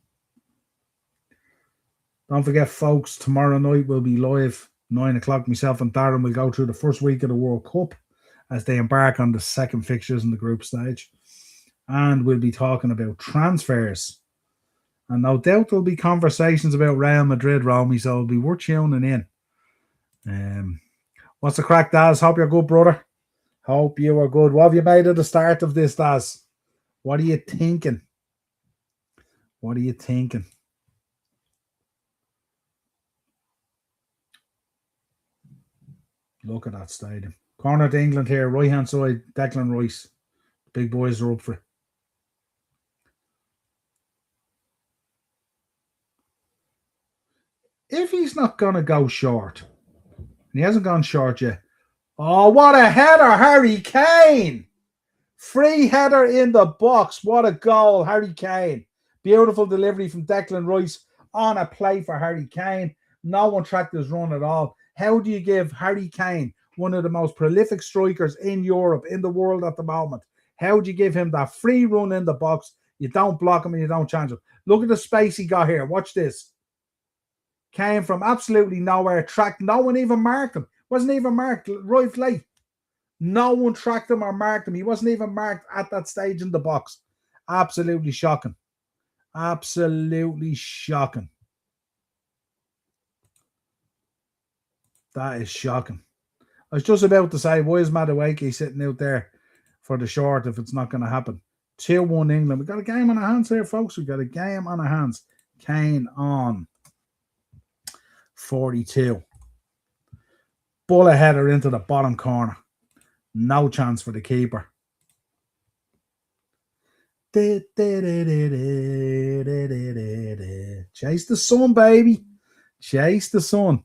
Don't forget, folks, tomorrow night we'll be live, 9 o'clock. Myself and Darren will go through the first week of the World Cup as they embark on the second fixtures in the group stage. And we'll be talking about transfers. And no doubt there'll be conversations about Real Madrid, Romy, so it'll be worth tuning in. What's the crack, Daz? Hope you're good, brother. Hope you are good. What have you made of the start of this, Daz? What are you thinking? What are you thinking? Look at that stadium. Corner to England here, right hand side, Declan Rice. Big boys are up for it. If he's not going to go short, and he hasn't gone short yet. Oh, what a header, Harry Kane! Free header in the box. What a goal, Harry Kane. Beautiful delivery from Declan Rice on a play for Harry Kane. No one tracked his run at all. How do you give Harry Kane, one of the most prolific strikers in Europe, in the world at the moment, how do you give him that free run in the box? You don't block him and you don't challenge him. Look at the space he got here. Watch this. Came from absolutely nowhere, tracked. No one even marked him. Wasn't even marked right late. No one tracked him or marked him. He wasn't even marked at that stage in the box. Absolutely shocking. Absolutely shocking. That is shocking. I was just about to say, why is Madueke sitting out there for the short if it's not going to happen? 2-1 England. We've got a game on our hands here, folks. We've got a game on our hands. Kane on 42. Bullet header into the bottom corner. No chance for the keeper. Chase the sun, baby. Chase the sun.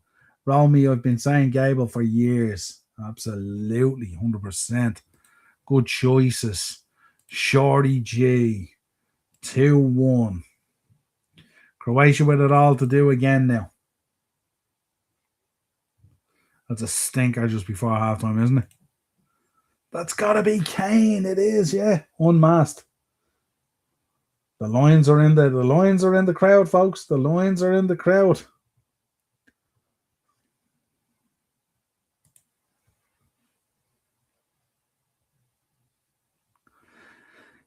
Romy, I've been saying Gable for years. Absolutely, 100%. Good choices. Shorty G. 2-1. Croatia with it all to do again now. That's a stinker just before halftime, isn't it? That's got to be Kane. It is, yeah. Unmasked. The Lions are in the crowd, folks. The Lions are in the crowd.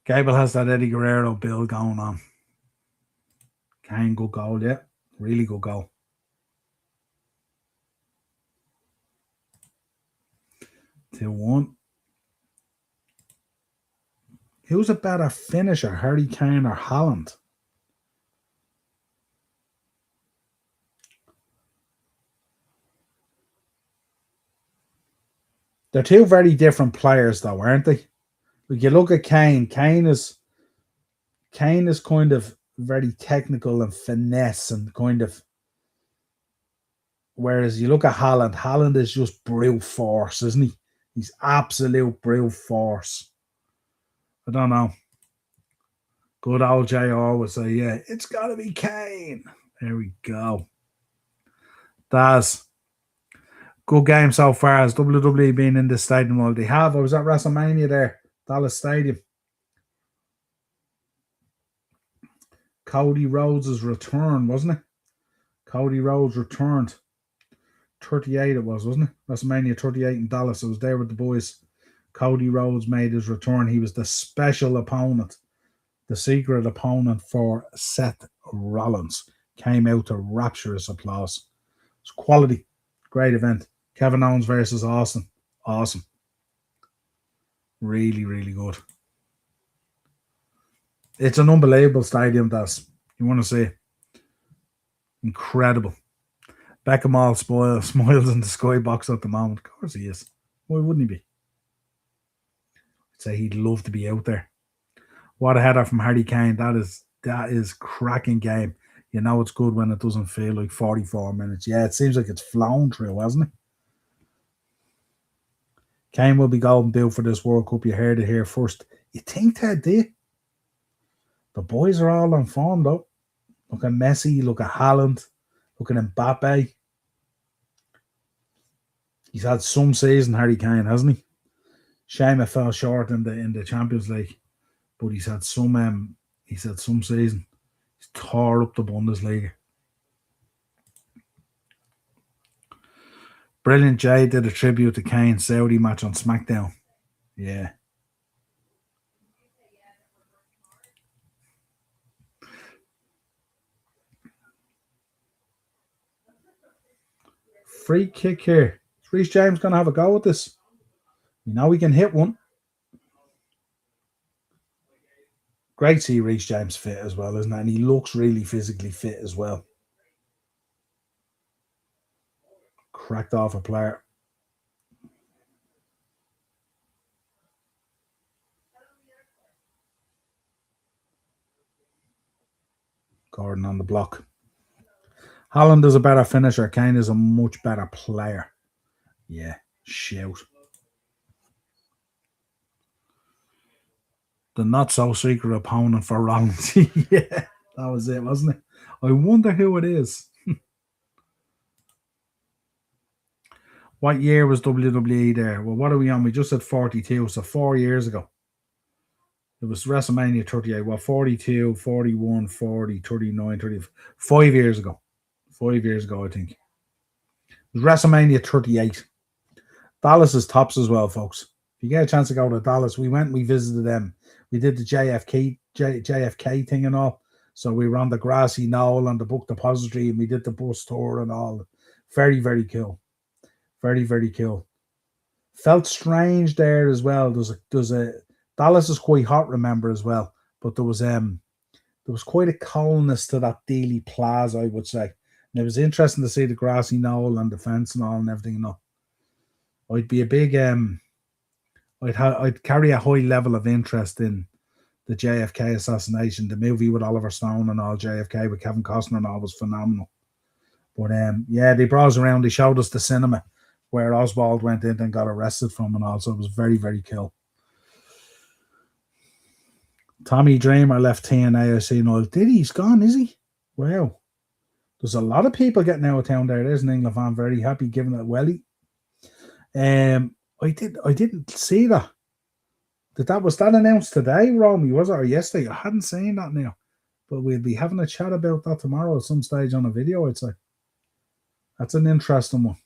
Gable has that Eddie Guerrero build going on. Kane, good goal, yeah. Really good goal. 2-1. Who's a better finisher, Harry Kane or Haaland? They're two very different players, though, aren't they? Like you look at Kane. Kane is kind of very technical and finesse and kind of. Whereas you look at Haaland, Haaland is just brute force, isn't he? He's absolute brute force. I don't know. Good old JR would say, yeah, it's got to be Kane. There we go. That's good game so far. Has WWE been in this stadium? Well, they have. I was at WrestleMania there, Dallas Stadium. Cody Rhodes' return, wasn't it? Cody Rhodes returned. 38 it was, wasn't it? WrestleMania 38 in Dallas. I was there with the boys. Cody Rhodes made his return. He was the special opponent, the secret opponent for Seth Rollins. Came out to rapturous applause. It's quality. Great event. Kevin Owens versus Austin. Awesome. Really, really good. It's an unbelievable stadium, that's. You want to see it. Incredible. Beckham all smiles in the skybox at the moment. Of course he is. Why wouldn't he be? I'd say he'd love to be out there. What a header from Harry Kane. That is cracking game. You know it's good when it doesn't feel like 44 minutes. Yeah, it seems like it's flown through, hasn't it? Kane will be golden boot for this World Cup. You heard it here first. You think that, do you? The boys are all on form, though. Look at Messi, look at Haaland, look at Mbappe. He's had some season, Harry Kane, hasn't he? Shame it fell short in the Champions League, but he's had some season. He's tore up the Bundesliga. Brilliant. Jay did a tribute to Kane's Saudi match on SmackDown. Yeah. Free kick here. Is Reece James going to have a go at this? We know he can hit one. Great to see Reece James fit as well, isn't it? And he looks really physically fit as well. Cracked off a player. Gordon on the block. Haaland is a better finisher. Kane is a much better player. Yeah, shout. The not-so-secret opponent for Rollins. Yeah, that was it, wasn't it? I wonder who it is. What year was WWE there? Well, what are we on? We just said 42, so 4 years ago. It was WrestleMania 38. Well, 42, 41, 40, 39, 30. 5 years ago. 5 years ago, I think. It was WrestleMania 38. Dallas is tops as well, folks. If you get a chance to go to Dallas, we visited them. We did the JFK thing and all. So we were on the grassy knoll on the book depository and we did the bus tour and all. Very, very cool. Very, very cool. Felt strange there as well. There's a Dallas is quite hot, remember, as well. But there was quite a coldness to that Dealey Plaza, I would say. And it was interesting to see the grassy knoll and the fence and all and everything, you know. I'd be a big I'd carry a high level of interest in the JFK assassination. The movie with Oliver Stone and all, JFK with Kevin Costner and all, was phenomenal. But yeah, they brought us around. They showed us the cinema where Oswald went in and got arrested from and all. So it was very, very cool. Tommy Dreamer left TNA. I see no. Did he? He's gone, is he? Wow. There's a lot of people getting out of town there. There's an England fan very happy giving it welly. I didn't see that. Was that announced today, Romy? Was it, or yesterday? I hadn't seen that now. But we'll be having a chat about that tomorrow at some stage on a video, I'd say. That's an interesting one.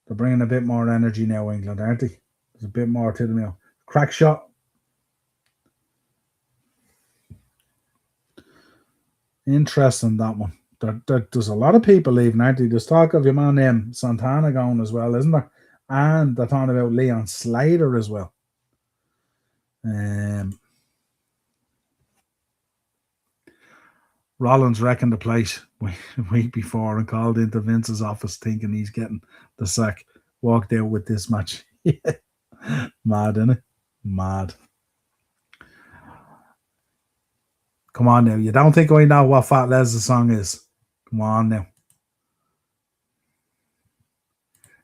They're bringing a bit more energy now, England, aren't they? There's a bit more to them now. Crack shot. Interesting, that one. There's a lot of people leaving, aren't they? There's talk of your man Santana going as well, isn't there? And they're talking about Leon Slater as well. Rollins wrecking the place week before and called into Vince's office thinking he's getting the sack. Walked out with this match. Mad, innit? Mad. Come on now. You don't think I know what Fat Les's song is? Come on now.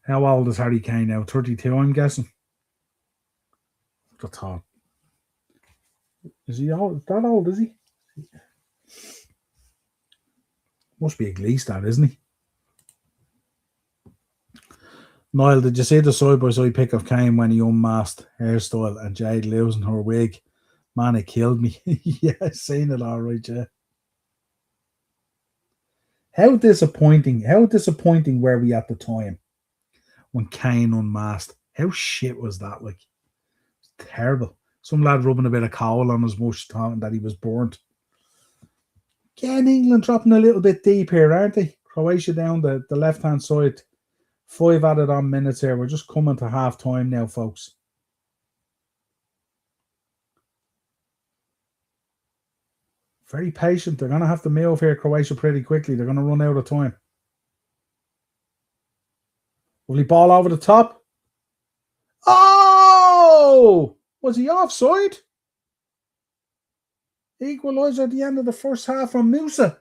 How old is Harry Kane now? 32, I'm guessing. I thought. Is he old? That old, is he? Must be at least that, isn't he? Niall, did you see the side-by-side pic of Kane when he unmasked hairstyle and Jade losing her wig? Man, it killed me. Yeah, I seen it all right, yeah. How disappointing were we at the time when Kane unmasked? How shit was that? Like, terrible. Some lad rubbing a bit of coal on his mush, talking that he was burnt. Again, England dropping a little bit deep here, aren't they? Croatia down the left-hand side. 5 added on minutes here. We're just coming to half time now, folks. Very patient. They're going to have to move here, Croatia, pretty quickly. They're going to run out of time. Will he ball over the top? Oh! Was he offside? Equaliser at the end of the first half from Musa.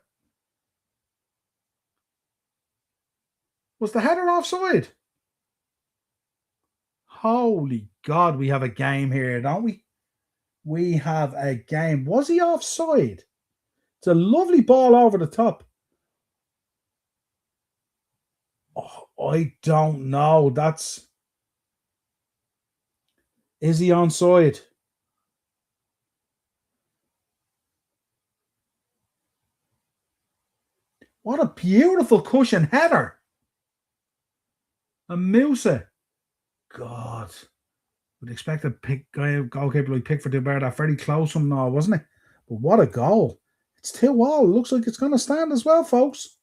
Was the header offside? Holy God, we have a game here, don't we? We have a game. Was he offside? It's a lovely ball over the top. Oh, I don't know. Is he onside? What a beautiful cushion header. And Musa. God. Would expect a goalkeeper like Pickford to bear that very close from now, wasn't it? But what a goal. It's 2-2. Looks like it's going to stand as well, folks.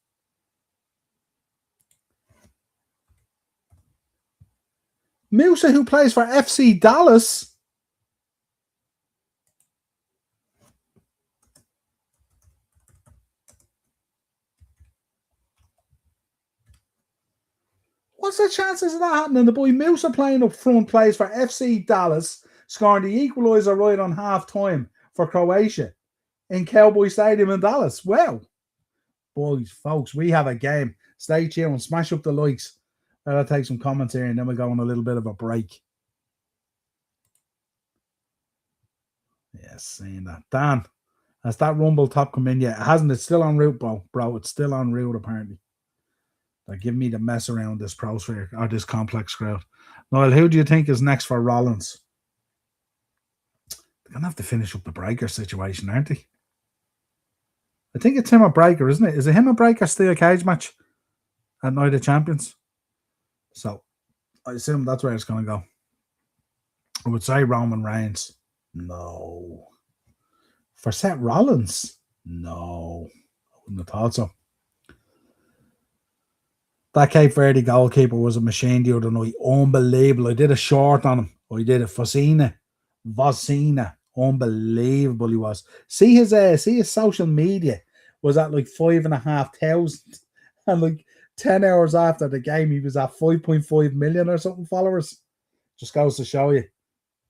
Musa, who plays for FC Dallas. What's the chances of that happening? The boy Musa playing up front plays for FC Dallas, scoring the equaliser right on half time for Croatia in Cowboy Stadium in Dallas. Well, boys, folks, we have a game. Stay tuned, smash up the likes. I'll take some comments here and then we'll go on a little bit of a break. Yes, seeing that. Dan, has that Rumble top come in yet? It hasn't. It's still en route, bro. It's still en route, apparently. They're giving me the mess around this Prosphere or this complex crowd. Noel, who do you think is next for Rollins? They're gonna have to finish up the Breaker situation, aren't they? I think it's him or Breaker, isn't it? Is it him or Breaker steel cage match at Night of Champions? So I assume that's where it's gonna go. I would say Roman Reigns. No. For Seth Rollins? No. I wouldn't have thought so. That Cape Verde goalkeeper was a machine the other night. Unbelievable. I did a short on him. I did a Vosina. Unbelievable he was. See his social media was at like 5,500. And like 10 hours after the game, he was at 5.5 million or something followers. Just goes to show you.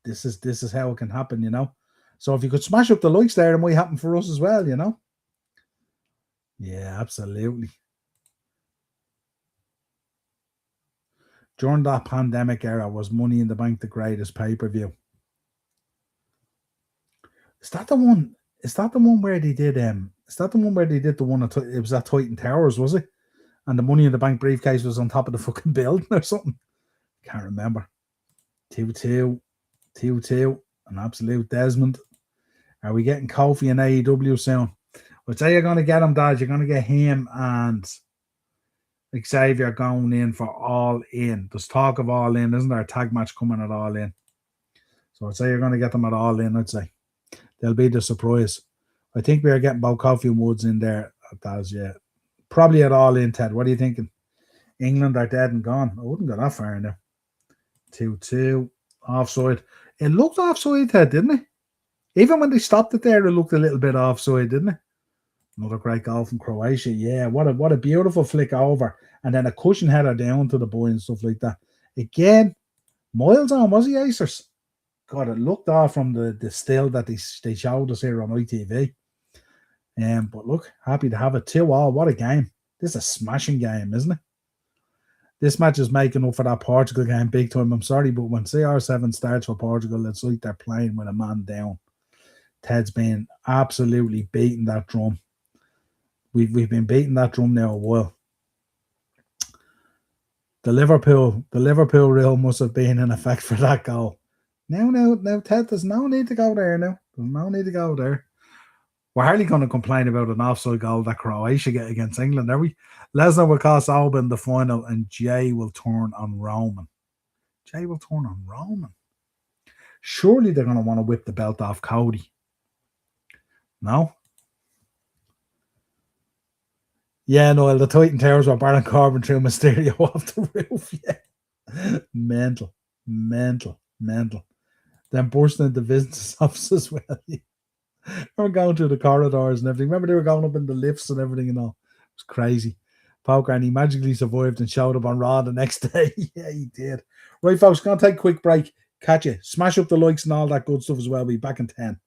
This is how it can happen, you know. So if you could smash up the likes there, it might happen for us as well, you know. Yeah, absolutely. During that pandemic era, was Money in the Bank the greatest pay-per-view? Is that the one? Is that the one where they did? Is that the one where they did the one? It was at Titan Towers, was it? And the Money in the Bank briefcase was on top of the fucking building or something. Can't remember. 2-2, an absolute Desmond. Are we getting Kofi and AEW soon? I'd say you're going to get him, Dad. You're going to get him and Xavier going in for All In. There's talk of All In, isn't there? A tag match coming at All In. So I'd say you're going to get them at All In, I'd say. They'll be the surprise. I think we are getting both Kofi and Woods in there. That's, yeah. Probably at All In, Ted. What are you thinking? England are dead and gone. I wouldn't go that far in there. 2-2. Offside. It looked offside, Ted, didn't it? Even when they stopped it there, it looked a little bit offside, didn't it? Another great goal from Croatia. Yeah, what a beautiful flick over. And then a cushion header down to the boy and stuff like that. Again, miles on, was he, Acers? God, it looked off from the still that they showed us here on ITV. But look, happy to have it 2-all. What a game. This is a smashing game, isn't it? This match is making up for that Portugal game big time. I'm sorry, but when CR7 starts for Portugal, it's like they're playing with a man down. Ted's been absolutely beating that drum. We've been beating that drum now a while. The Liverpool rule must have been in effect for that goal. Now, Ted, there's no need to go there now. There's no need to go there. We're hardly going to complain about an offside goal that Croatia get against England, are we? Lesnar will cost Alba in the final, and Jay will turn on Roman. Jay will turn on Roman. Surely they're going to want to whip the belt off Cody. No? Yeah, no, the Titan Towers were Baron Corbin threw Mysterio off the roof. Yeah. Mental. Then bursting into business office as well. They were going through the corridors and everything. Remember, they were going up in the lifts and everything, It was crazy. Poker, and he magically survived and showed up on Raw the next day. Yeah, he did. Right, folks, going to take a quick break. Catch you. Smash up the likes and all that good stuff as well. We'll be back in 10.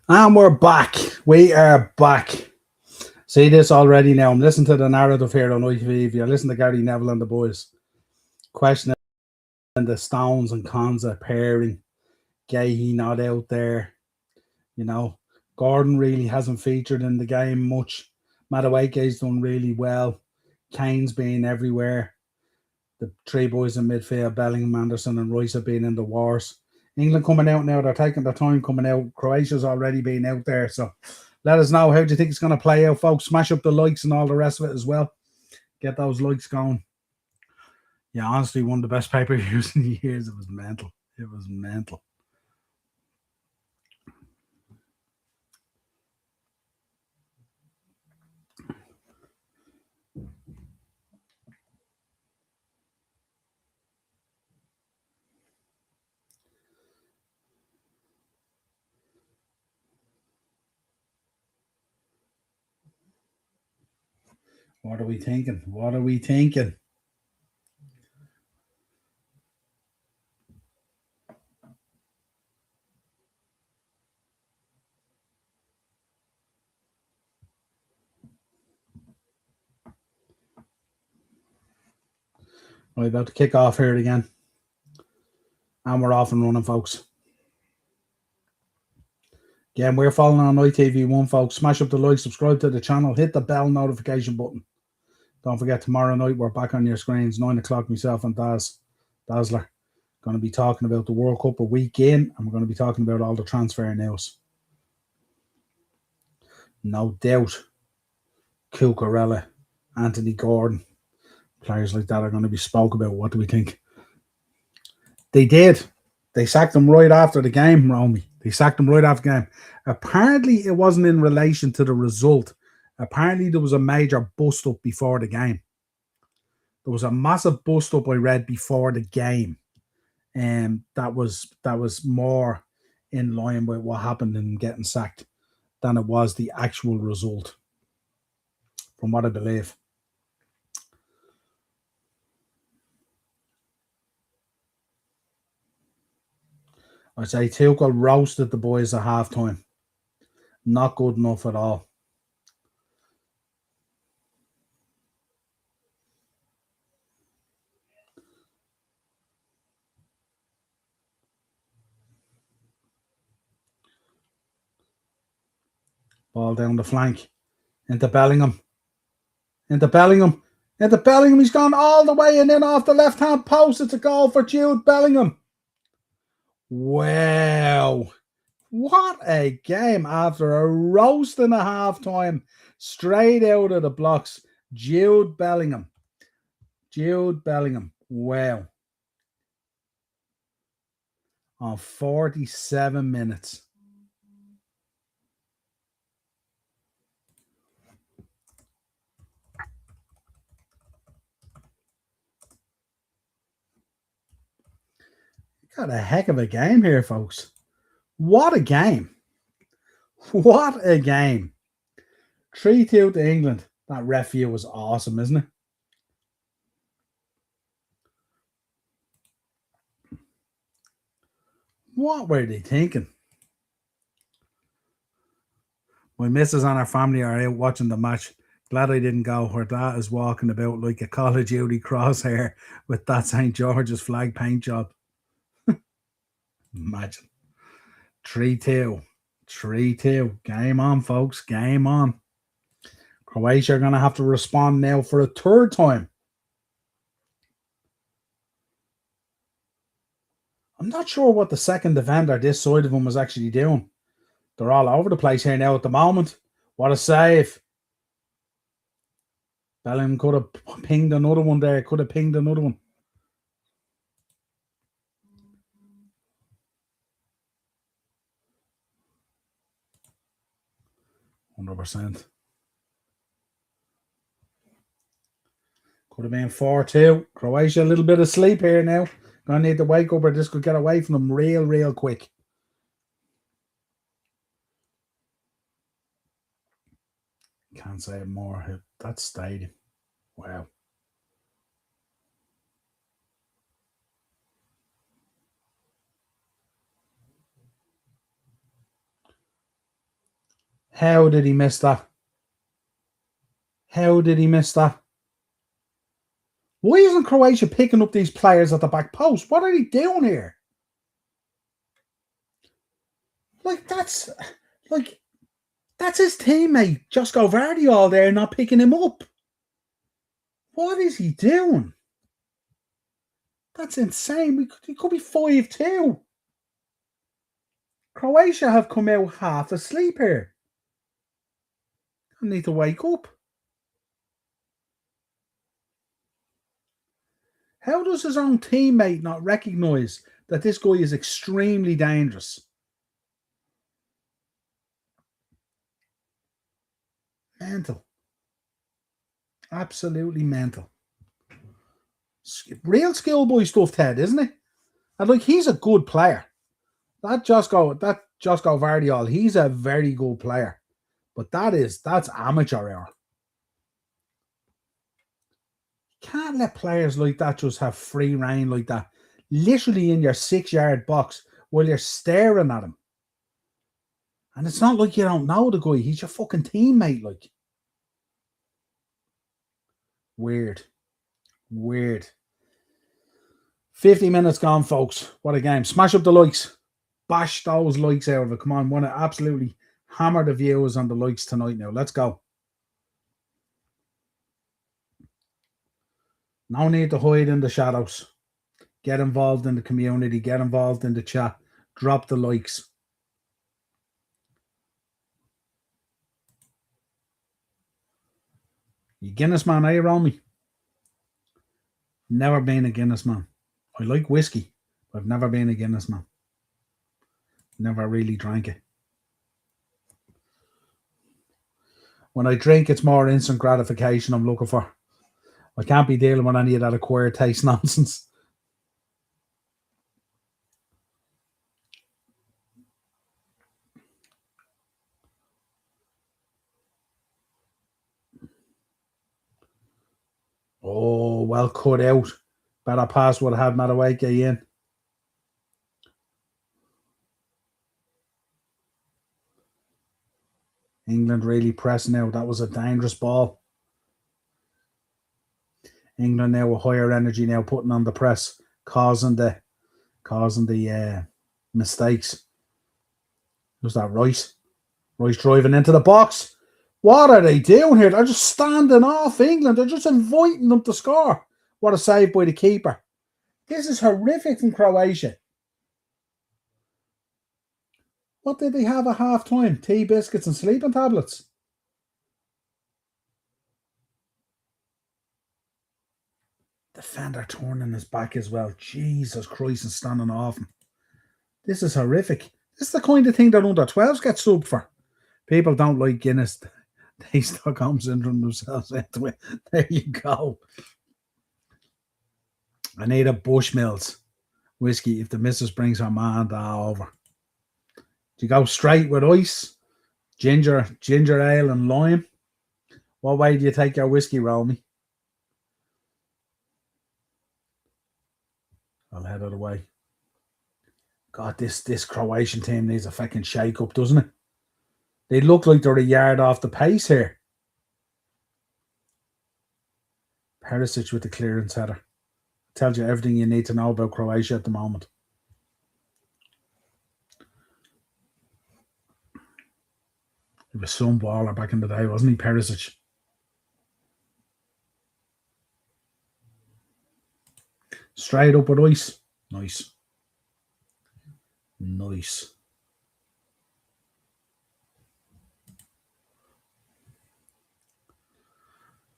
And we're back. We are back. See this already now. I'm listening to the narrative here on ITV. If you listen to Gary Neville and the boys, questioning the Stones and Konza pairing. Gahey not out there. You know, Gordon really hasn't featured in the game much. Madueke's done really well. Kane's been everywhere. The three boys in midfield, Bellingham, Anderson, and Rice have been in the wars. England coming out now. They're taking their time coming out. Croatia's already been out there. So let us know, how do you think it's going to play out, folks? Smash up the likes and all the rest of it as well. Get those likes going. Yeah, honestly, one of the best pay-per-views in years. It was mental. It was mental. What are we thinking? What are we thinking? We're about to kick off here again. And we're off and running, folks. Again, we're following on ITV1, folks. Smash up the like, subscribe to the channel, hit the bell notification button. Don't forget, tomorrow night we're back on your screens, 9 o'clock, myself and Dazzler. Going to be talking about the World Cup a week in, and we're going to be talking about all the transfer news. No doubt, Cucurella, Anthony Gordon, players like that are going to be spoke about. What do we think? They did. They sacked him right after the game, Romy. They sacked him right after the game. Apparently, it wasn't in relation to the result. Apparently, there was a major bust-up before the game. There was a massive bust-up, I read, before the game. And that was more in line with what happened in getting sacked than it was the actual result, from what I believe. I'd say Tuchel roasted the boys at halftime. Not good enough at all. Ball down the flank. Into Bellingham. Into Bellingham. Into Bellingham. He's gone all the way and then off the left-hand post. It's a goal for Jude Bellingham. Wow. What a game after a roasting at halftime. Straight out of the blocks. Jude Bellingham. Jude Bellingham. Wow. On 47 minutes. Got a heck of a game here, folks. What a game. What a game. 3-2 to England. That ref view was awesome, isn't it? What were they thinking? My missus and her family are out watching the match. Glad I didn't go. Her dad is walking about like a Call of Duty crosshair with that St. George's flag paint job. Imagine. 3-2. 3-2. Game on, folks. Game on. Croatia are going to have to respond now for a third time. I'm not sure what the second defender this side of him was actually doing. They're all over the place here now at the moment. What a save. Bellingham could have pinged another one there. Could have pinged another one. %. Could have been 4-2. Croatia, a little bit of sleep here now. Gonna need to wake up or this could get away from them real quick. Can't say it more. That stadium. Wow. How did he miss that? How did he miss that? Why isn't Croatia picking up these players at the back post? What are they doing here? Like, that's his teammate, Josko Vardiol, there, not picking him up. What is he doing? That's insane. It could be 5-2. Croatia have come out half asleep here. I need to wake up. How does his own teammate not recognise that this guy is extremely dangerous? Mental. Absolutely mental. Real schoolboy stuff, Ted, isn't it? And like, he's a good player. That Josko Vardiol, he's a very good player. But that's amateur hour. Can't let players like that just have free reign like that, literally in your 6-yard box while you're staring at him. And it's not like you don't know the guy. He's your fucking teammate, like. Weird. 50 minutes gone, folks. What a game. Smash up the likes. Bash those likes out of it. Come on, want to absolutely hammer the viewers on the likes tonight now. Let's go. No need to hide in the shadows. Get involved in the community. Get involved in the chat. Drop the likes. You Guinness man, are you, Romy? Never been a Guinness man. I like whiskey, but I've never been a Guinness man. Never really drank it. When I drink, it's more instant gratification I'm looking for. I can't be dealing with any of that acquired taste nonsense. Oh, well cut out. Better pass would have had Madueke in. England really pressing out. That was a dangerous ball. England now with higher energy now, putting on the press, causing the mistakes. Was that Rice? Rice driving into the box. What are they doing here? They're just standing off England. They're just inviting them to score. What a save by the keeper. This is horrific from Croatia. What did they have at half time? Tea, biscuits, and sleeping tablets. Defender turning his back as well. Jesus Christ, and standing off him. This is horrific. This is the kind of thing that under 12s get subbed for. People don't like Guinness. They Stockholm syndrome themselves into it. There you go. I need a Bushmills whiskey if the missus brings her man over. Do you go straight with ice, ginger ale, and lime? What way do you take your whiskey, Romy? I'll head out of the way. God, this Croatian team needs a fucking shake-up, doesn't it? They look like they're a yard off the pace here. Perisic with the clearance header. Tells you everything you need to know about Croatia at the moment. He was some baller back in the day, wasn't he, Perisic? Straight up with ice. Nice.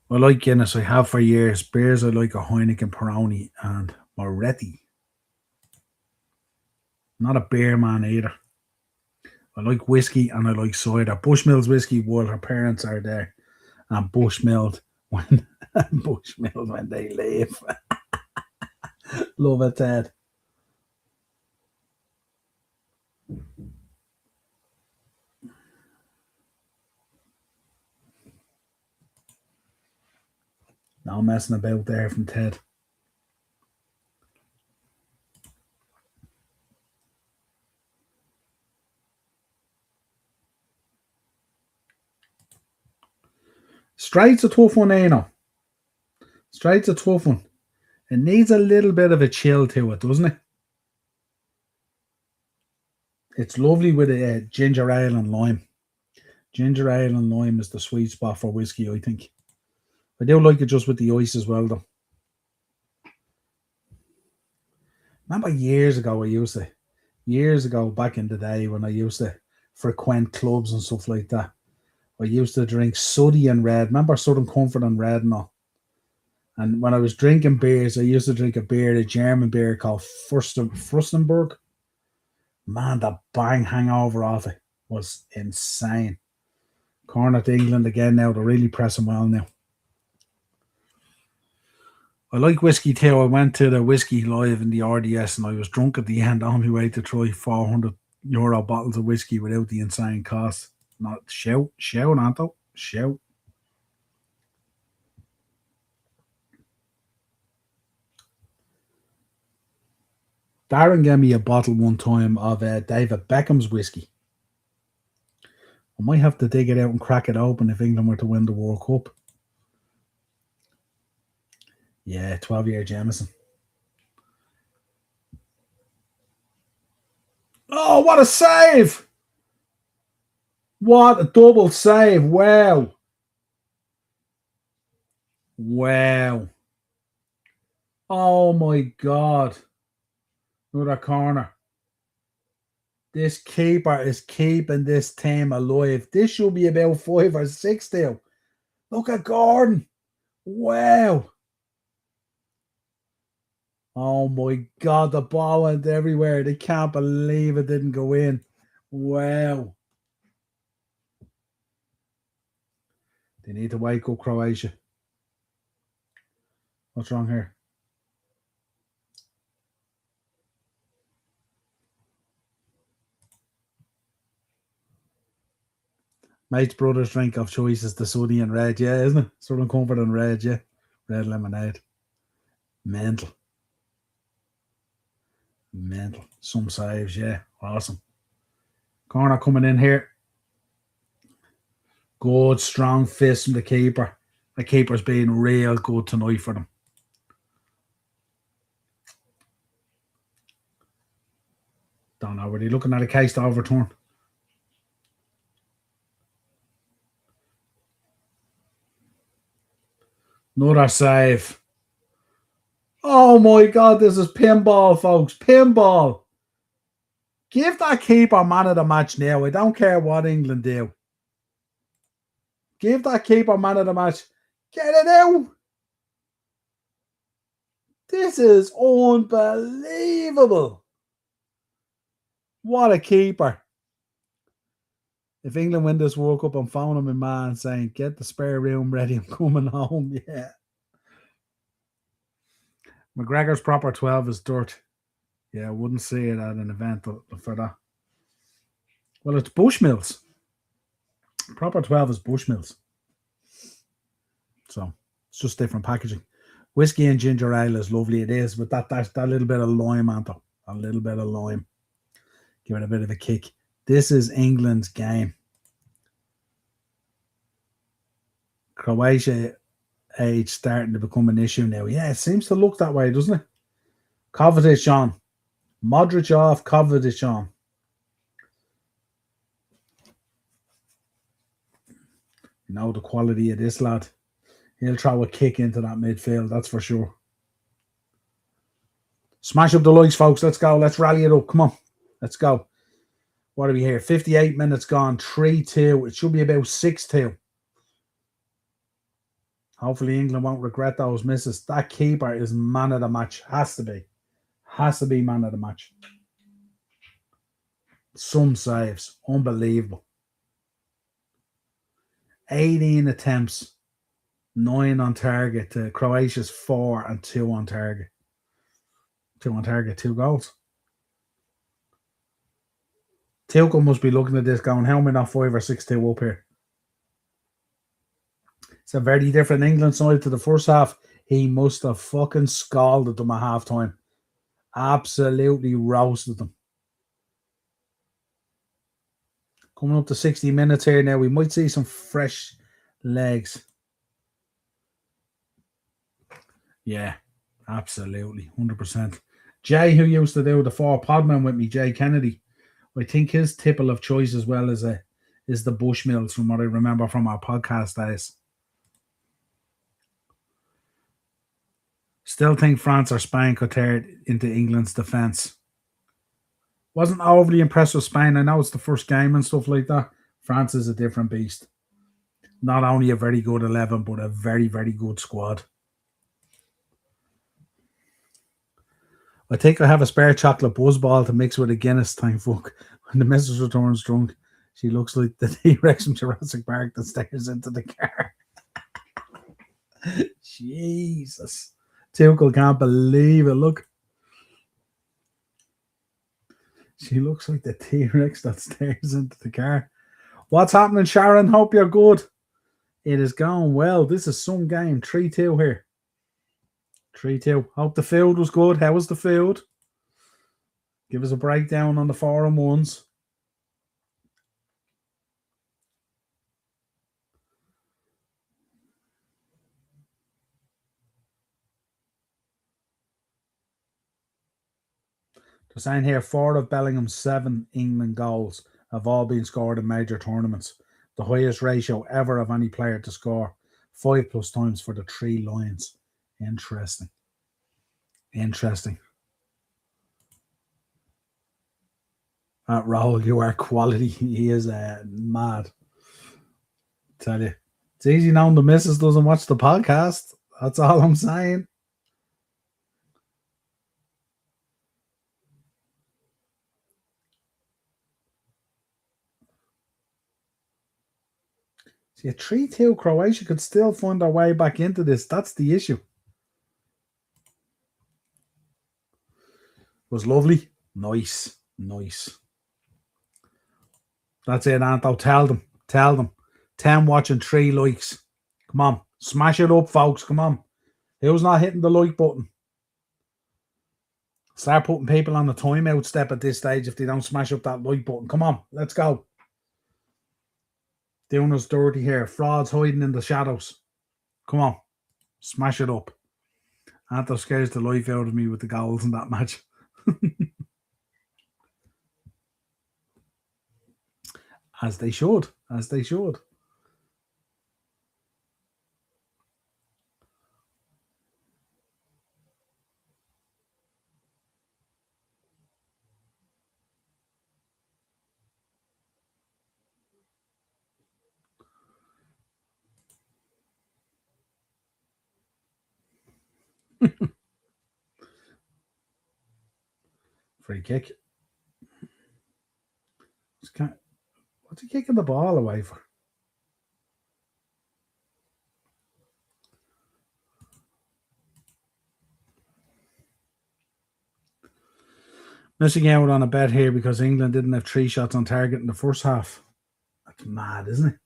I like Guinness. I have for years. Beers, I like a Heineken, Peroni, and Moretti. Not a beer man either. I like whiskey and I like cider. Bushmills whiskey while her parents are there, and Bushmilled when they leave. Love it, Ted. No messing about there from Ted. Straight's a tough one, Straight's a tough one. It needs a little bit of a chill to it, doesn't it? It's lovely with a ginger ale and lime. Ginger ale and lime is the sweet spot for whiskey, I think. I do like it just with the ice as well, though. Remember years ago, back in the day when I used to frequent clubs and stuff like that, I used to drink Suddy and Red. Remember Southern Comfort and Red and all? And when I was drinking beers, I used to drink a German beer called Furstenberg. Man, the bang hangover off it was insane. Corner to England again now. They're really pressing well now. I like whiskey too. I went to the whiskey live in the RDS and I was drunk at the end on my way to try €400 bottles of whiskey without the insane cost. Not shout, Anto, shout. Darren gave me a bottle one time of David Beckham's whiskey. I might have to dig it out and crack it open if England were to win the World Cup. Yeah, 12-year Jameson. Oh, what a save! What a double save. Wow. Wow. Oh my God. Another corner. This keeper is keeping this team alive. This should be about 5 or 6 still. Look at Gordon. Wow. Oh my God, the ball went everywhere. They can't believe it didn't go in. Wow. They need to wake up, Croatia. What's wrong here? Mate's brother's drink of choice is the Suddy and Red, yeah, isn't it? Southern Comfort and Red, yeah. Red lemonade. Mental. Some saves, yeah. Awesome. Corner coming in here. Good, strong fist from the keeper. The keeper's being real good tonight for them. Don't know. Were they looking at a case to overturn? Another save. Oh my God, this is pinball, folks. Pinball. Give that keeper man of the match now. I don't care what England do. Give that keeper man of the match. Get it out. This is unbelievable. What a keeper. If England win this World Cup, I'm phoning my man saying, get the spare room ready. I'm coming home. Yeah. McGregor's proper 12 is dirt. Yeah, I wouldn't see it at an event for that. Well, it's Bushmills. Proper 12 is Bushmills. So it's just different packaging. Whiskey and ginger ale is lovely. It is, but that little bit of lime, Anto. A little bit of lime. Give it a bit of a kick. This is England's game. Croatia age starting to become an issue now. Yeah, it seems to look that way, doesn't it? Kovacic on. Modric off, Kovacic on. You know the quality of this lad. He'll throw a kick into that midfield, that's for sure. Smash up the lights, folks. Let's go. Let's rally it up. Come on. Let's go. What are we here? 58 minutes gone. 3-2. It should be about 6-2. Hopefully England won't regret those misses. That keeper is man of the match. Has to be. Has to be man of the match. Some saves. Unbelievable. 18 attempts. 9 on target to Croatia's 4 and 2 on target. 2 on target, 2 goals. Tuchel must be looking at this going, how am I not 5 or 6-2 up here? It's a very different England side to the first half. He must have fucking scalded them at halftime. Absolutely roasted them. Coming up to 60 minutes here now. We might see some fresh legs. Yeah, absolutely, 100%. Jay, who used to do the four podman with me, Jay Kennedy, I think his tipple of choice as well is the Bushmills from what I remember from our podcast days. Still think France or Spain could tear it into England's defence. Wasn't overly impressed with Spain. I know it's the first game and stuff like that. France is a different beast. Not only a very good 11, but a very, very good squad. I think I have a spare chocolate buzzball to mix with a Guinness time fuck. When the missus returns drunk, she looks like the T-Rex from Jurassic Park that stares into the car. Jesus. Tuchel can't believe it. Look. She looks like the T-Rex that stares into the car. What's happening, Sharon? Hope you're good. It is going well. This is some game. 3-2 here. 3-2. Hope the field was good. How was the field? Give us a breakdown on the 4-1s. They're saying here 4 of Bellingham's 7 England goals have all been scored in major tournaments. The highest ratio ever of any player to score 5+ times for the 3 Lions. Interesting. Interesting. Rahul, you are quality. He is mad. Tell you. It's easy knowing the missus doesn't watch the podcast. That's all I'm saying. See, a 3-2 Croatia could still find their way back into this. That's the issue. It was lovely. Nice. Nice. That's it, Anto. Tell them. Tell them. 10 watching, 3 likes. Come on. Smash it up, folks. Come on. Who's not hitting the like button? Start putting people on the timeout step at this stage if they don't smash up that like button. Come on. Let's go. Doing us dirty here. Frauds hiding in the shadows. Come on. Smash it up. Anto scares the life out of me with the goals in that match. As they should. As they should. Free kick. What's he kicking the ball away for? Missing out on a bet here because England didn't have 3 shots on target in the first half. That's mad, isn't it?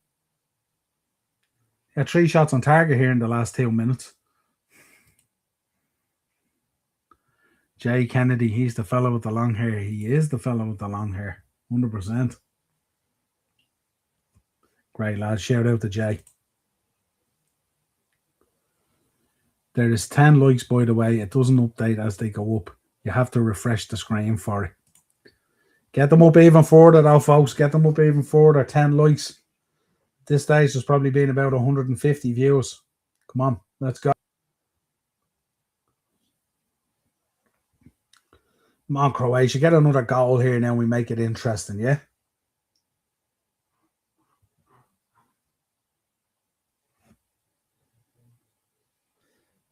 Yeah, 3 shots on target here in the last 2 minutes. Jay Kennedy, he's the fellow with the long hair. He is the fellow with the long hair. 100%. Great, lads. Shout out to Jay. There is 10 likes, by the way. It doesn't update as they go up. You have to refresh the screen for it. Get them up even further, though, folks. Get them up even further. 10 likes. At this stage, there's probably been about 150 views. Come on, let's go. Come on, Croatia. Get another goal here now. We make it interesting, yeah?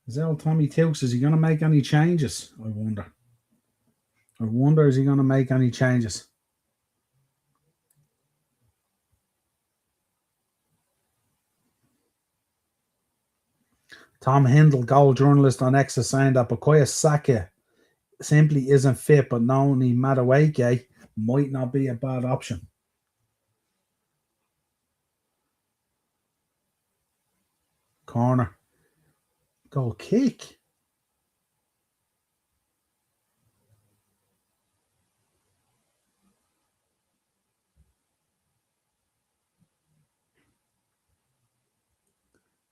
Is that old Tommy Tukes? Is he going to make any changes? I wonder. Is he going to make any changes? Tom Hindle, goal journalist on X, is saying that Bukayo Saka simply isn't fit, but Noni Madueke might not be a bad option. Corner. Goal kick.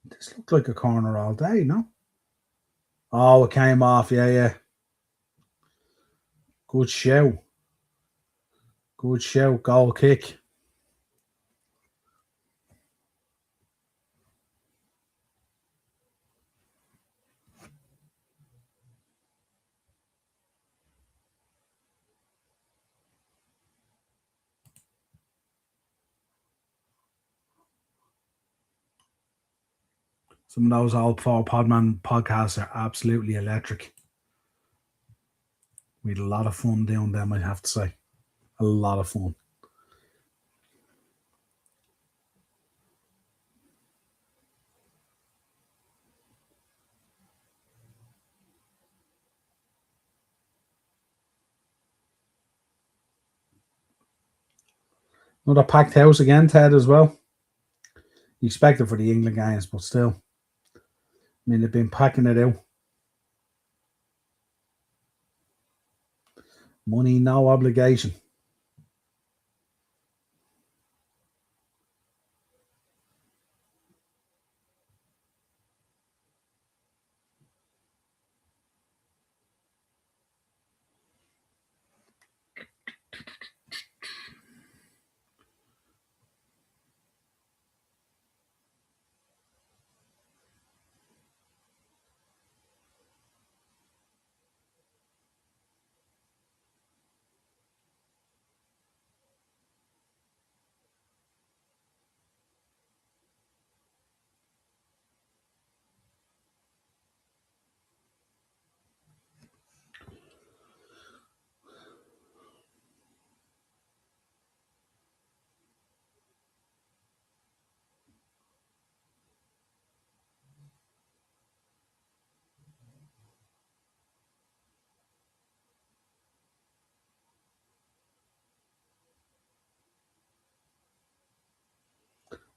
This looked like a corner all day, no? Oh, it came off. Yeah, yeah. Good show. Good show. Goal kick. Some of those old four Podman podcasts are absolutely electric. We had a lot of fun doing them, I have to say. A lot of fun. Another packed house again, Ted, as well. You expect it for the England games, but still. I mean, they've been packing it out. Money, no obligation.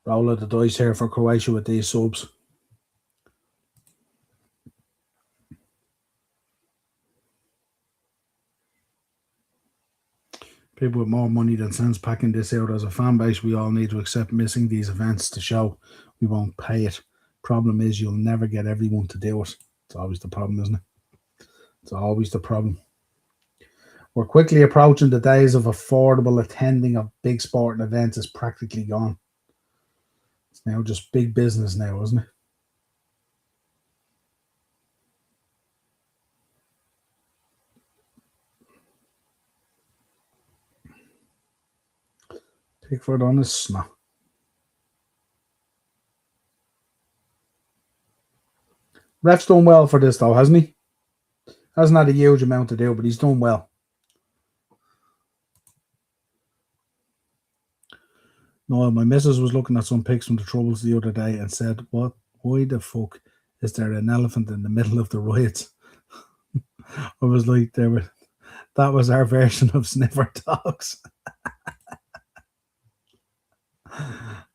Roll of the dice here for Croatia with these subs. People with more money than sense packing this out. As a fan base, we all need to accept missing these events to show we won't pay it. Problem is, you'll never get everyone to do it. It's always the problem, isn't it? It's always the problem. We're quickly approaching the days of affordable attending of big sporting events is practically gone. It's now just big business now, isn't it? Pickford on his snap. Ref's done well for this though, hasn't he? Hasn't had a huge amount to do, but he's done well. No, my missus was looking at some pics from the Troubles the other day and said, "What? Why the fuck is there an elephant in the middle of the riots?" I was like, that was our version of sniffer dogs.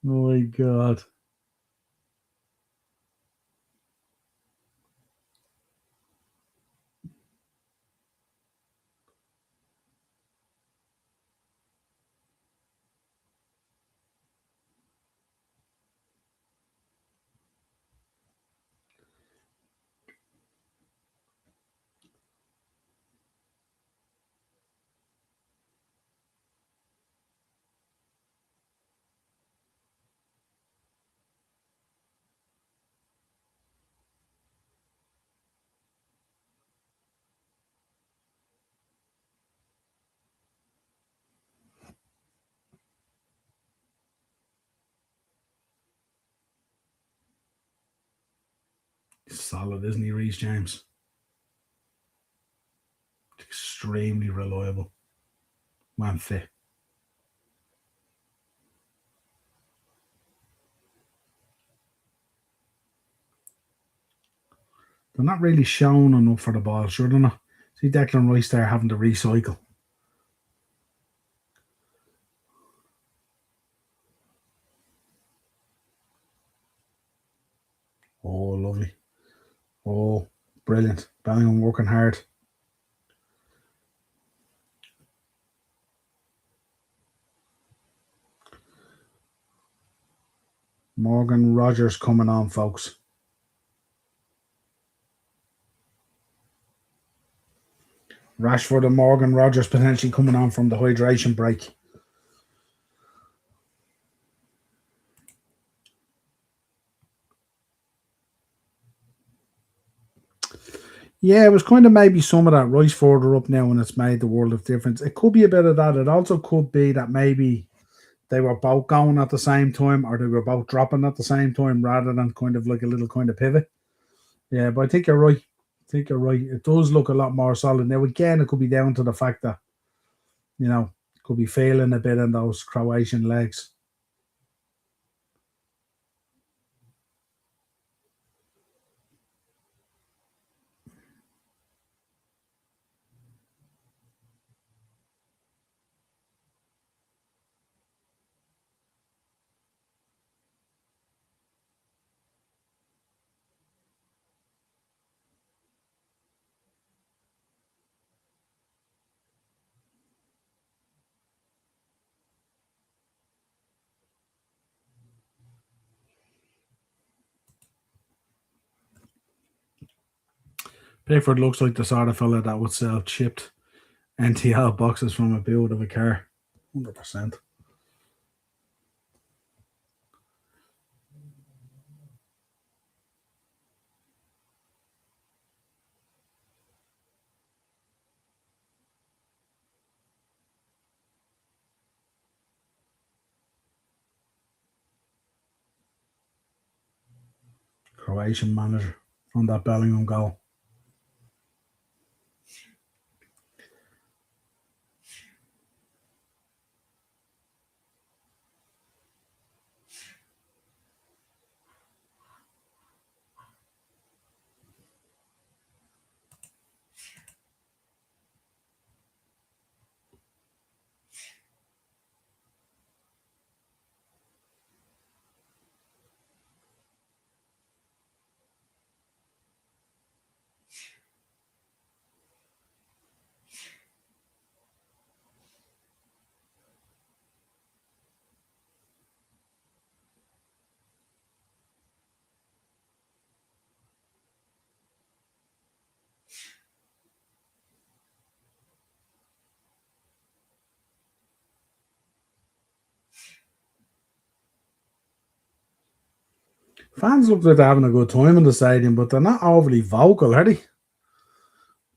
My God. Solid, isn't he, Reece James? Extremely reliable. Man fit. They're not really shown enough for the ball, sure they're not. See Declan Rice there having to recycle. Oh, lovely. Oh, brilliant. Bellingham working hard. Morgan Rogers coming on, folks. Rashford and Morgan Rogers potentially coming on from the hydration break. Yeah, it was kind of maybe some of that Rice further up now, and it's made the world of difference. It could be a bit of that. It also could be that maybe they were both going at the same time, or they were both dropping at the same time, rather than kind of like a little kind of pivot. Yeah, but I think you're right. I think you're right. It does look a lot more solid now. Again, it could be down to the fact that could be failing a bit in those Croatian legs. Pickford looks like the sort of fella that would sell chipped NTL boxes from a boot of a car. 100%. Croatian manager from that Bellingham goal. Fans look like they're having a good time in the stadium, but they're not overly vocal, are they?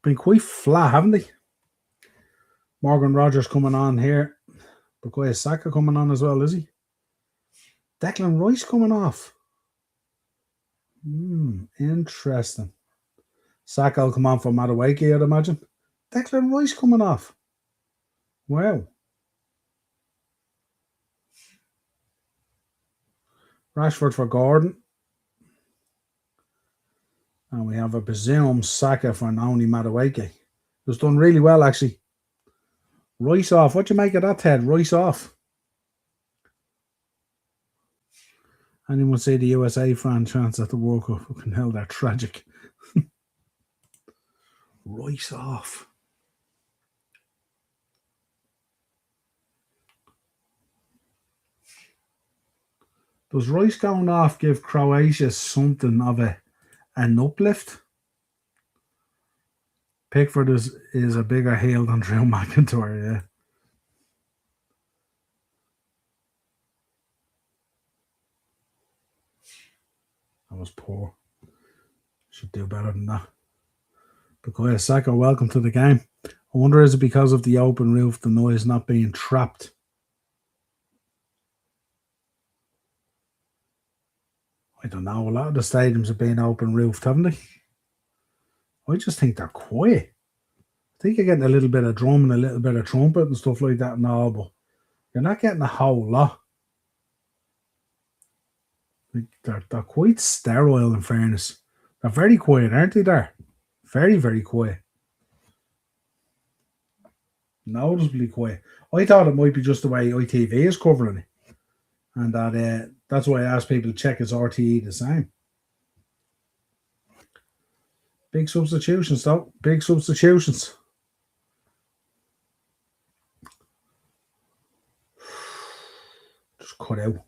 Been quite flat, haven't they? Morgan Rogers coming on here. Bukayo Saka coming on as well, is he? Declan Rice coming off. Interesting. Saka will come on for Madueke, I'd imagine. Declan Rice coming off. Wow. Rashford for Gordon. And we have a presumed Saka for Naoni Madueke. It was done really well, actually. Rice off. What do you make of that, Ted? Rice off. Anyone say the USA fan chants at the World Cup? Fucking hell, they're tragic. Rice off. Does Rice going off give Croatia something of an uplift? Pickford is a bigger heel than Drew McIntyre, yeah. That was poor. Should do better than that. Bukayo Saka, welcome to the game. I wonder, is it because of the open roof, the noise not being trapped? I don't know. A lot of the stadiums have been open roofed, haven't they? I just think they're quiet. I think you're getting a little bit of drum and a little bit of trumpet and stuff like that and all, but you're not getting a whole lot. They're quite sterile, in fairness. They're very quiet, aren't they? There, very, very quiet. Noticeably quiet. I thought it might be just the way ITV is covering it, and that's why I asked people to check, is RTE the same. Big substitutions, though. Big substitutions. Just cut out.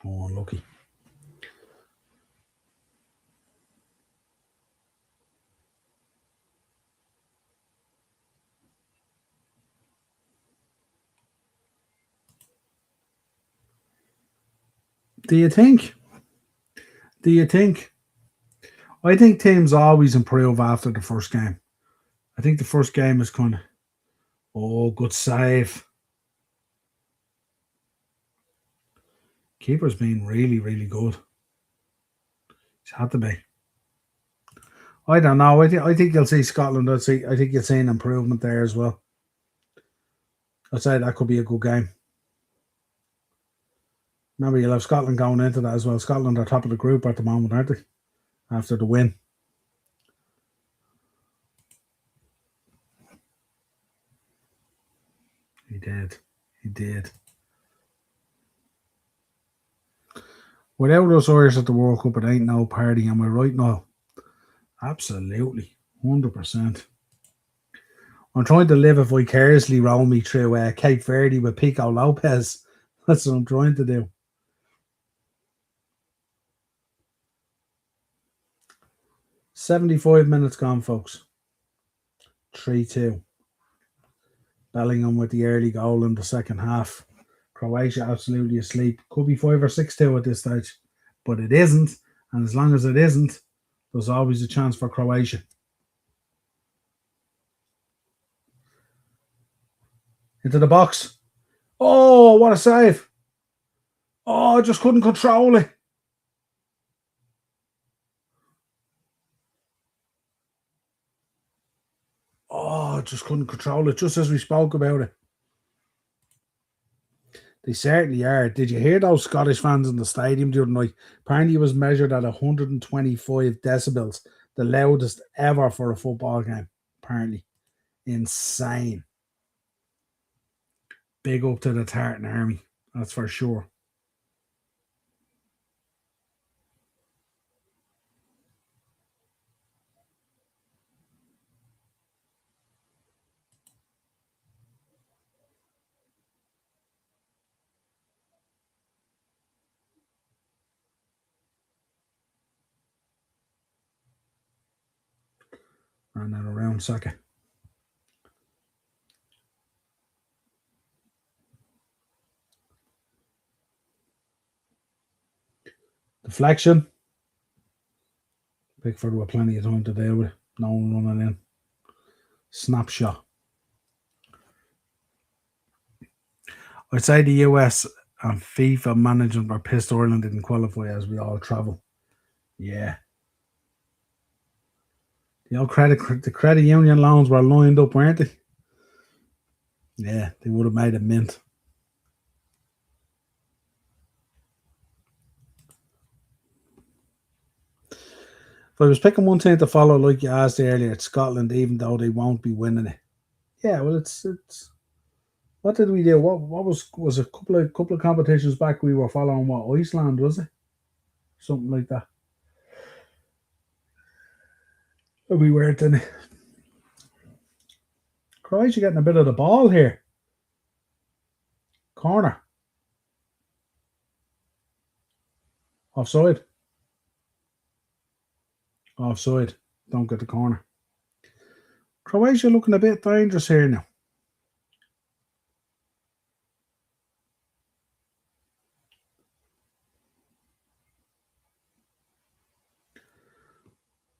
Oh, unlucky. Do you think? Do you think? I think teams always improve after the first game. I think the first game is kind of, oh, good save. Keeper's been really, really good. He's had to be. I don't know. I think you'll see Scotland. I think you'll see an improvement there as well. I'd say that could be a good game. Remember, you'll have Scotland going into that as well. Scotland are top of the group at the moment, aren't they? After the win. He did. He did. Without us Irish at the World Cup, it ain't no party. Am I right now? Absolutely. 100%. I'm trying to live a vicariously roll me through Cape Verde with Pico Lopez. That's what I'm trying to do. 75 minutes gone, folks. 3-2. Bellingham with the early goal in the second half. Croatia absolutely asleep. Could be 5 or 6-2 at this stage, but it isn't. And as long as it isn't, there's always a chance for Croatia. Into the box. Oh, what a save. Oh, I just couldn't control it. Oh, I just couldn't control it, just as we spoke about it. They certainly are. Did you hear those Scottish fans in the stadium the other night? Apparently, it was measured at 125 decibels, the loudest ever for a football game. Apparently, insane. Big up to the Tartan Army, that's for sure. And then around Saka. Deflection. Pickford with plenty of time to deal with it. No one running in. Snapshot. I'd say the US and FIFA management are pissed Ireland didn't qualify as we all travel. Yeah. The credit union loans were lined up, weren't they? Yeah, they would have made a mint. If I was picking one team to follow, like you asked earlier, it's Scotland, even though they won't be winning it. Yeah, well, it's. What did we do? What was a couple of competitions back? We were following what, Iceland, was it? Something like that. We weren't in it. Croatia getting a bit of the ball here. Corner. Offside. Offside. Don't get the corner. Croatia looking a bit dangerous here now.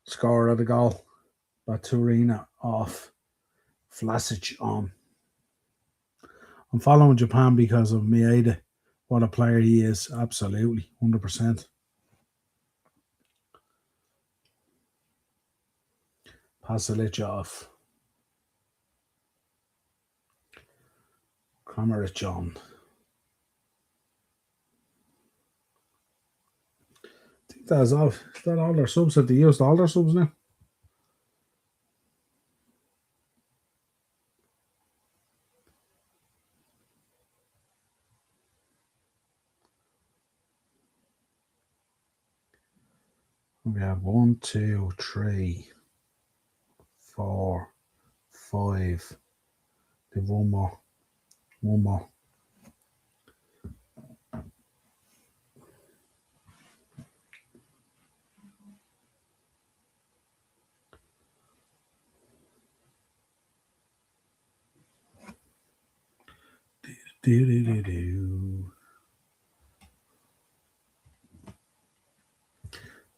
Scorer of the goal. Baturina off. Vlasic on. I'm following Japan because of Maeda. What a player he is. Absolutely. 100%. Pasalic off. Kramaric on. I think that's all. Is that all their subs? Have they used all their subs now? We have 1, 2, 3, 4, 5. They've one more. One more.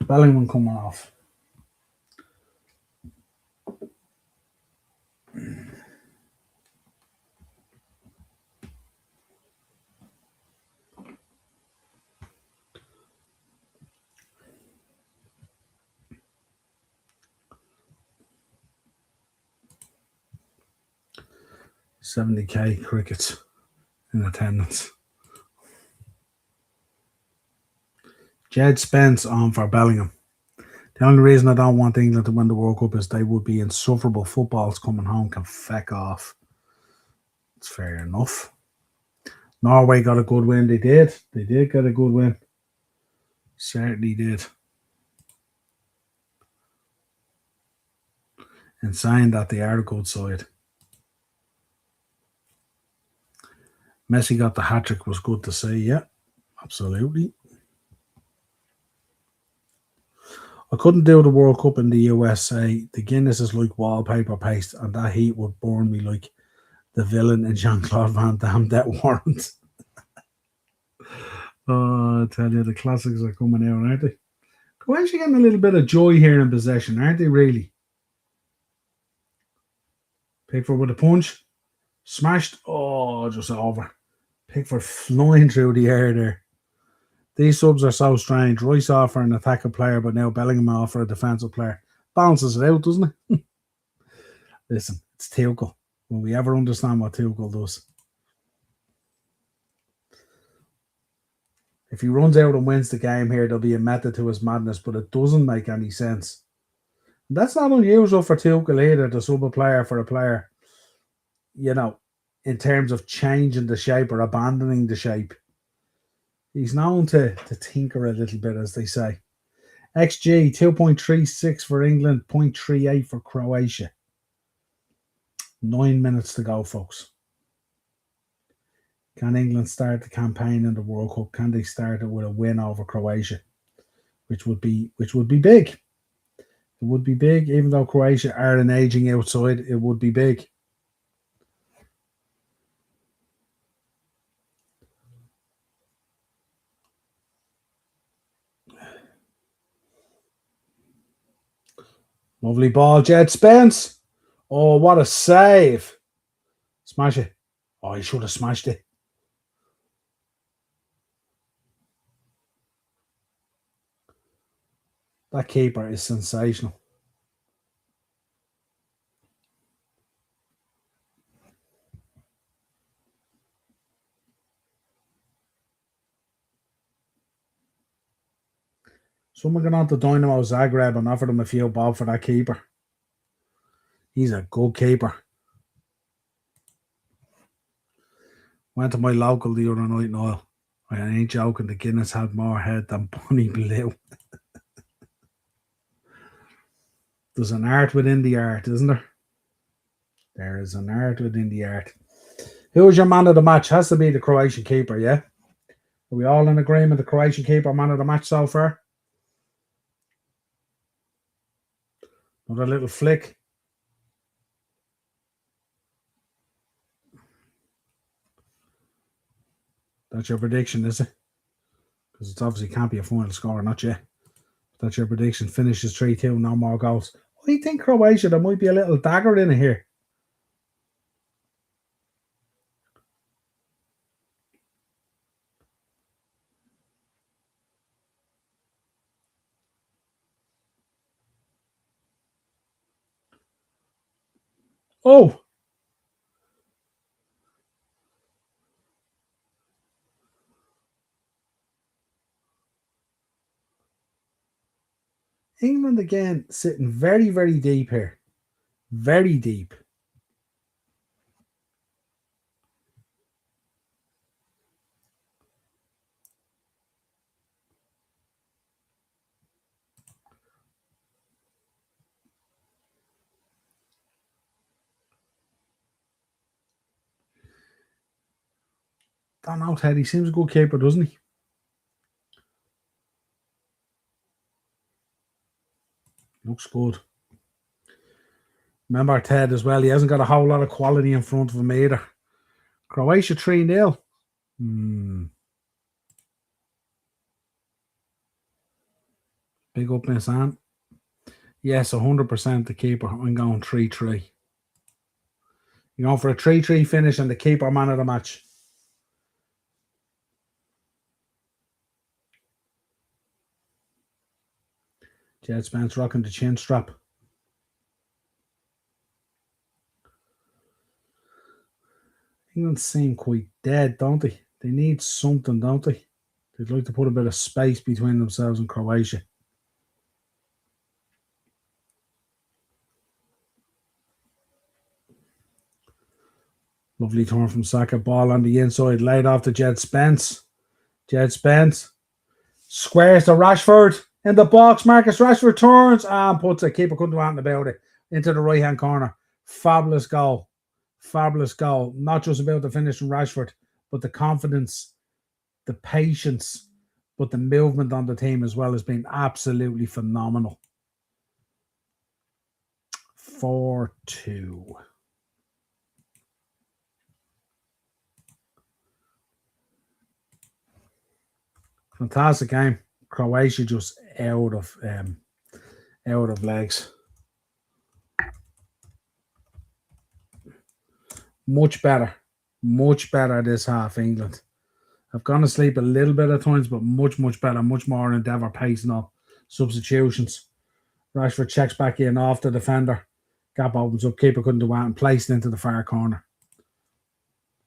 Bellingham coming off. $70,000 crickets in attendance. Jed Spence on for Bellingham. The only reason I don't want England to win the World Cup is they would be insufferable. Football's coming home can feck off. It's fair enough. Norway got a good win. They did. They did get a good win. Certainly did. And saying that they are a good side. Messi got the hat-trick was good to see. Yeah, absolutely. I couldn't do the World Cup in the USA. The Guinness is like wallpaper paste, and that heat would burn me like the villain in Jean-Claude Van Damme, that warrant. Oh, I tell you, the classics are coming out, aren't they? Croatia getting a little bit of joy here in possession, aren't they, really? Pickford with a punch. Smashed. Oh, just over. Pickford flying through the air there. These subs are so strange. Rice off for an attacking player, but now Bellingham off for a defensive player. Balances it out, doesn't it? Listen, it's Tuchel. Will we ever understand what Tuchel does? If he runs out and wins the game here, there'll be a method to his madness, but it doesn't make any sense. And that's not unusual for Tuchel either, to sub a player for a player, you know, in terms of changing the shape or abandoning the shape. He's known to tinker a little bit, as they say. XG, 2.36 for England, 0.38 for Croatia. 9 minutes to go, folks. Can England start the campaign in the World Cup? Can they start it with a win over Croatia? Which would be big. It would be big, even though Croatia are an aging outside, it would be big. Lovely ball, Jed Spence. Oh, what a save. Smash it. Oh, he should have smashed it. That keeper is sensational. Someone got on to Dynamo Zagreb and offered him a few bob for that keeper. He's a good keeper. Went to my local the other night, Niall. I ain't joking, the Guinness had more head than Bonnie Blue. There's an art within the art, isn't there? There is an art within the art. Who was your man of the match? Has to be the Croatian keeper, yeah? Are we all in agreement the Croatian keeper man of the match so far? Another little flick. That's your prediction, is it? Because it's obviously can't be a final score, not yet. That's your prediction. Finishes 3-2, no more goals. I think Croatia, there might be a little dagger in it here. Oh! England again sitting very, very deep here. Very deep. Don't know, Ted. He seems a good keeper, doesn't he? Looks good. Remember Ted as well. He hasn't got a whole lot of quality in front of him either. Croatia 3-0. Big up, Miss Anne. Yes, 100% the keeper. I'm going 3-3. You're going for a 3-3 finish and the keeper man of the match. Jed Spence rocking the chin strap. England seem quite dead, don't they? They need something, don't they? They'd like to put a bit of space between themselves and Croatia. Lovely turn from Saka. Ball on the inside. Laid off to Jed Spence. Jed Spence squares to Rashford in the box. Marcus Rashford turns and puts it. Keeper couldn't do anything about it. Into the right-hand corner. Fabulous goal. Fabulous goal. Not just about the finish from Rashford, but the confidence, the patience, but the movement on the team as well has been absolutely phenomenal. 4-2. Fantastic game. Croatia just out of legs. Much better this half, England. I've gone to sleep a little bit at times, but much better, much more endeavour, pace and all. Substitutions. Rashford checks back in off the defender. Gap opens up. Keeper couldn't do it and placed into the far corner.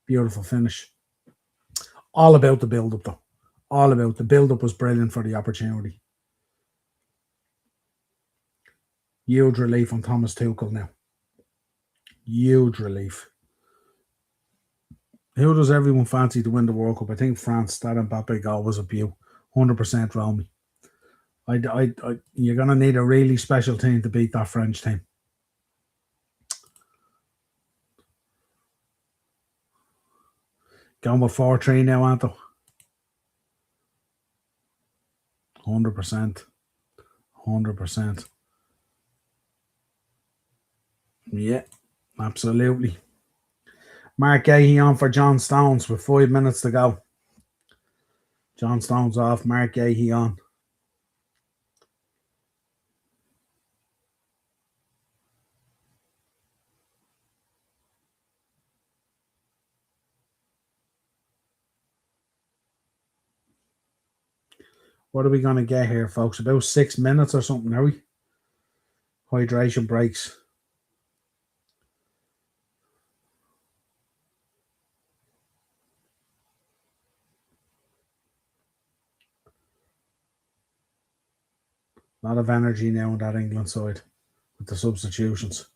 Beautiful finish. All about the build-up, though. All about the build-up was brilliant for the opportunity. Huge relief on Thomas Tuchel now. Huge relief. Who does everyone fancy to win the World Cup? I think France. That Mbappe goal was a beaut. 100% Romy. You're going to need a really special team to beat that French team. Going with 4-3 now, Anto. 100%. 100%. Yeah, absolutely. Mark Gahey on for John Stones with 5 minutes to go. John Stones off, Mark Gahey on. What are we going to get here, folks? About 6 minutes or something, are we? Hydration breaks. A lot of energy now on that England side with the substitutions.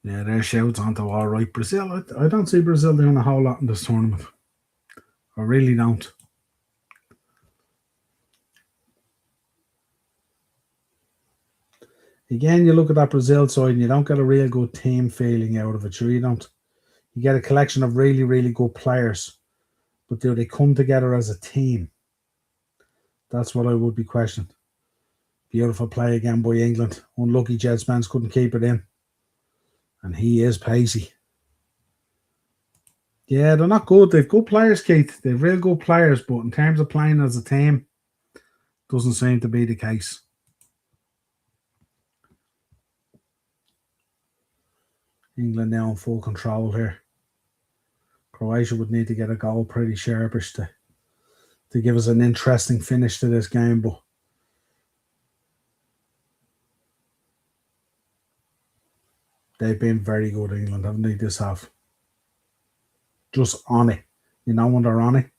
Yeah, their shouts onto all right. Brazil, I don't see Brazil doing a whole lot in this tournament. I really don't. Again, you look at that Brazil side and you don't get a real good team feeling out of it. Sure, you don't. You get a collection of really good players. But do they come together as a team? That's what I would be questioning. Beautiful play again by England. Unlucky Jed Spence couldn't keep it in. And he is pacey. Yeah, they're not good. They've good players, Keith. They've real good players. But in terms of playing as a team, doesn't seem to be the case. England now in full control here. Croatia would need to get a goal pretty sharpish to give us an interesting finish to this game, but they've been very good, England, haven't they, this half? Just on it. You know when they're on it?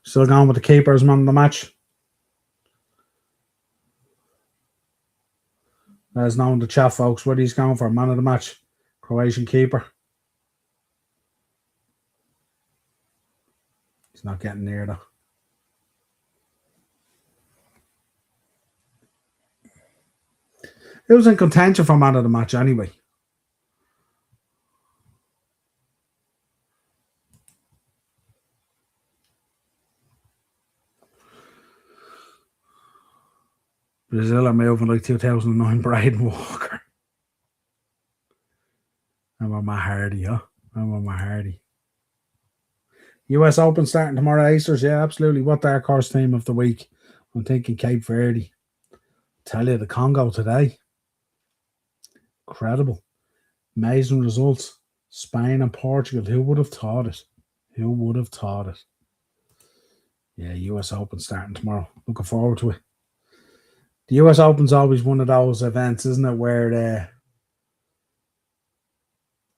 Still going with the keeper as man of the match. Let us know in the chat, folks, what he's going for. Man of the match. Croatian keeper. He's not getting near though. It was in contention for man of the match anyway. Brazil are moving like 2009 Braden Walker. Remember Matt Hardy, huh? Remember Matt Hardy. US Open starting tomorrow, Acers. Yeah, absolutely. What dark horse team of the week? I'm thinking Cape Verde. Tell you, the Congo today. Incredible. Amazing results. Spain and Portugal. Who would have thought it? Who would have thought it? Yeah, US Open starting tomorrow. Looking forward to it. The US Open's always one of those events, isn't it, where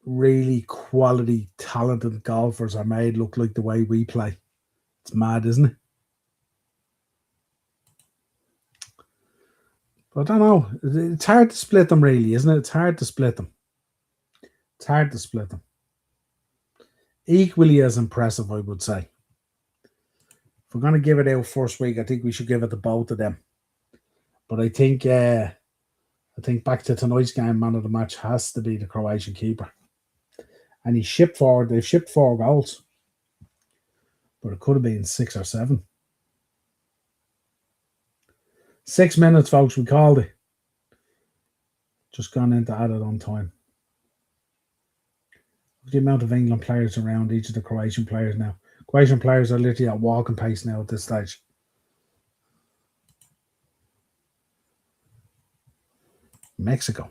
really quality, talented golfers are made look like the way we play. It's mad, isn't it? But I don't know. It's hard to split them, really, isn't it? It's hard to split them. It's hard to split them. Equally as impressive, I would say. If we're going to give it out first week, I think we should give it to both of them. But I think back to tonight's game, man of the match has to be the Croatian keeper. And they've shipped 4 goals. But it could have been 6 or 7. 6 minutes, folks, we called it. Just gone into added on time. The amount of England players around each of the Croatian players now. Croatian players are literally at walking pace now at this stage. Mexico.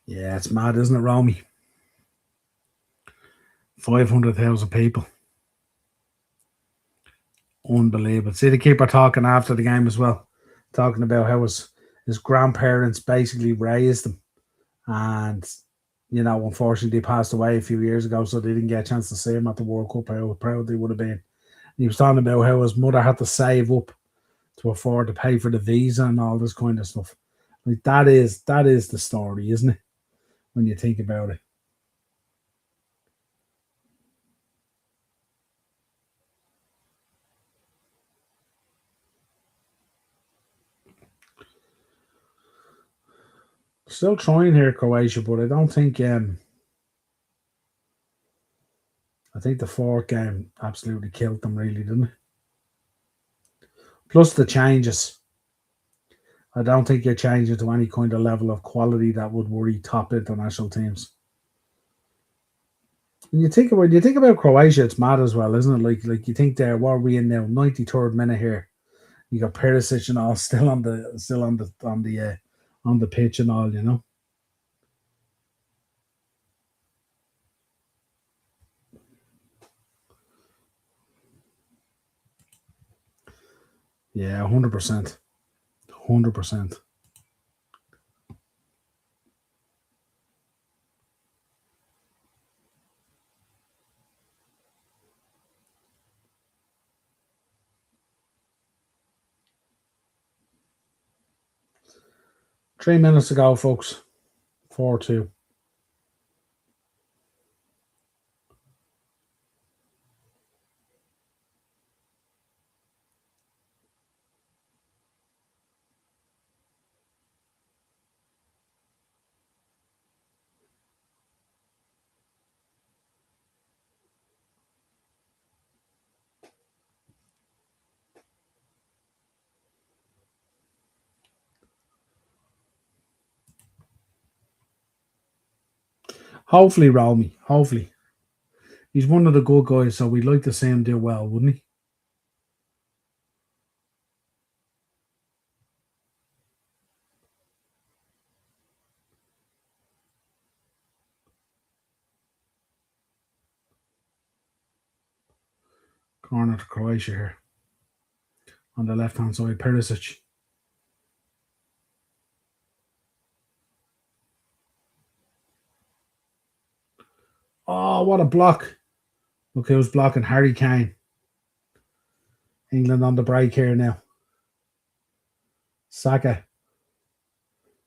Yeah, it's mad, isn't it, Romy? 500,000 people. Unbelievable. See the keeper talking after the game as well, talking about how his grandparents basically raised him, and unfortunately they passed away a few years ago, so they didn't get a chance to see him at the World Cup. How proud they would have been. And he was talking about how his mother had to save up to afford to pay for the visa and all this kind of stuff. Like that is the story, isn't it? When you think about it. Still trying here, Croatia, but I don't think. I think the fourth game absolutely killed them, really, didn't it? Plus the changes. I don't think you're changing to any kind of level of quality that would worry top international teams. When you think about Croatia, it's mad as well, isn't it? Like you think there, what are we in now? 93rd minute here. You got Perisic and all still on the pitch and all, Yeah, 100%. 100%. Three minutes ago, folks. 4-2. Hopefully, Romy. Hopefully. He's one of the good guys, so we'd like to see him do well, wouldn't he? Corner to Croatia here. On the left-hand side, Perisic. Oh, what a block. Look who's blocking, Harry Kane. England on the break here now. Saka.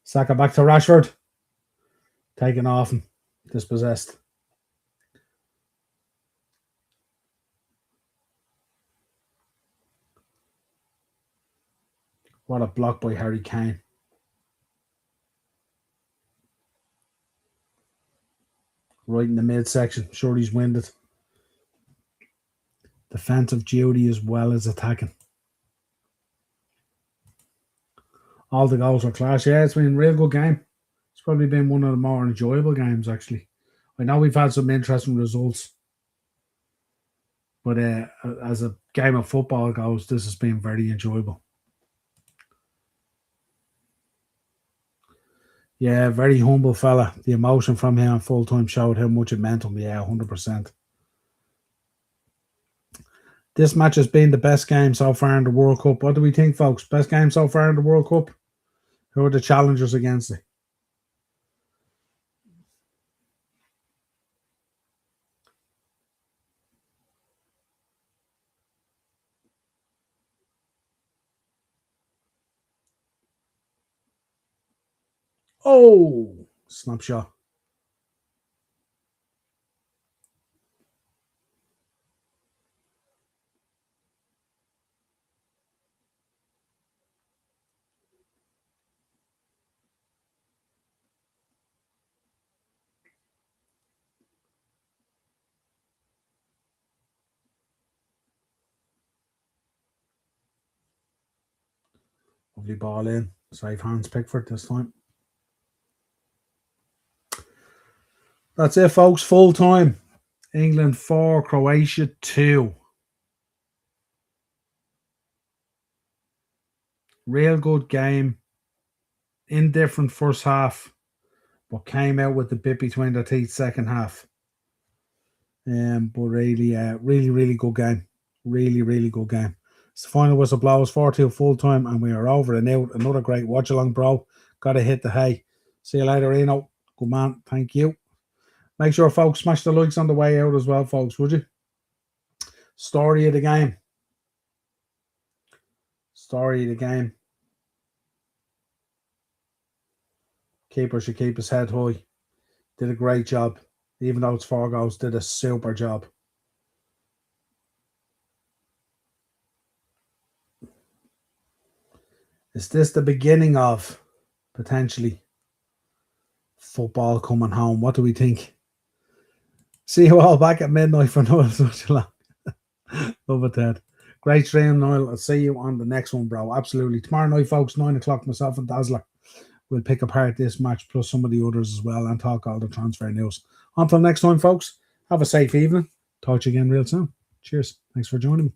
Saka back to Rashford. Taken off and dispossessed. What a block by Harry Kane. Right in the midsection. Sure, he's winded. Defensive duty as well as attacking. All the goals are class. Yeah, it's been a real good game. It's probably been one of the more enjoyable games, actually. I know we've had some interesting results. But as a game of football goes, this has been very enjoyable. Yeah, very humble fella. The emotion from him full time showed how much it meant to him. Yeah, 100%. This match has been the best game so far in the World Cup. What do we think, folks? Best game so far in the World Cup? Who are the challengers against it? Oh, snapshot. Lovely ball in. Safe hands, Pickford this time. That's it, folks. Full time. England 4, Croatia 2. Real good game. Indifferent first half, but came out with the bit between their teeth second half. But really, really good game. Really good game. It's the final whistle blows, 4-2 full time, and we are over and out. Another great watch along, bro. Got to hit the hay. See you later, Eno. Good man. Thank you. Make sure, folks, smash the likes on the way out as well, folks, would you? Story of the game. Story of the game. Keeper should keep his head high. Did a great job. Even though it's 4 goals, did a super job. Is this the beginning of potentially football coming home? What do we think? See you all back at midnight for another Watchalong. Love it, Ted. Great stream, Niall. I'll see you on the next one, bro. Absolutely. Tomorrow night, folks, 9 o'clock, myself and Dazzler. We'll pick apart this match plus some of the others as well and talk all the transfer news. Until next time, folks, have a safe evening. Talk to you again real soon. Cheers. Thanks for joining me.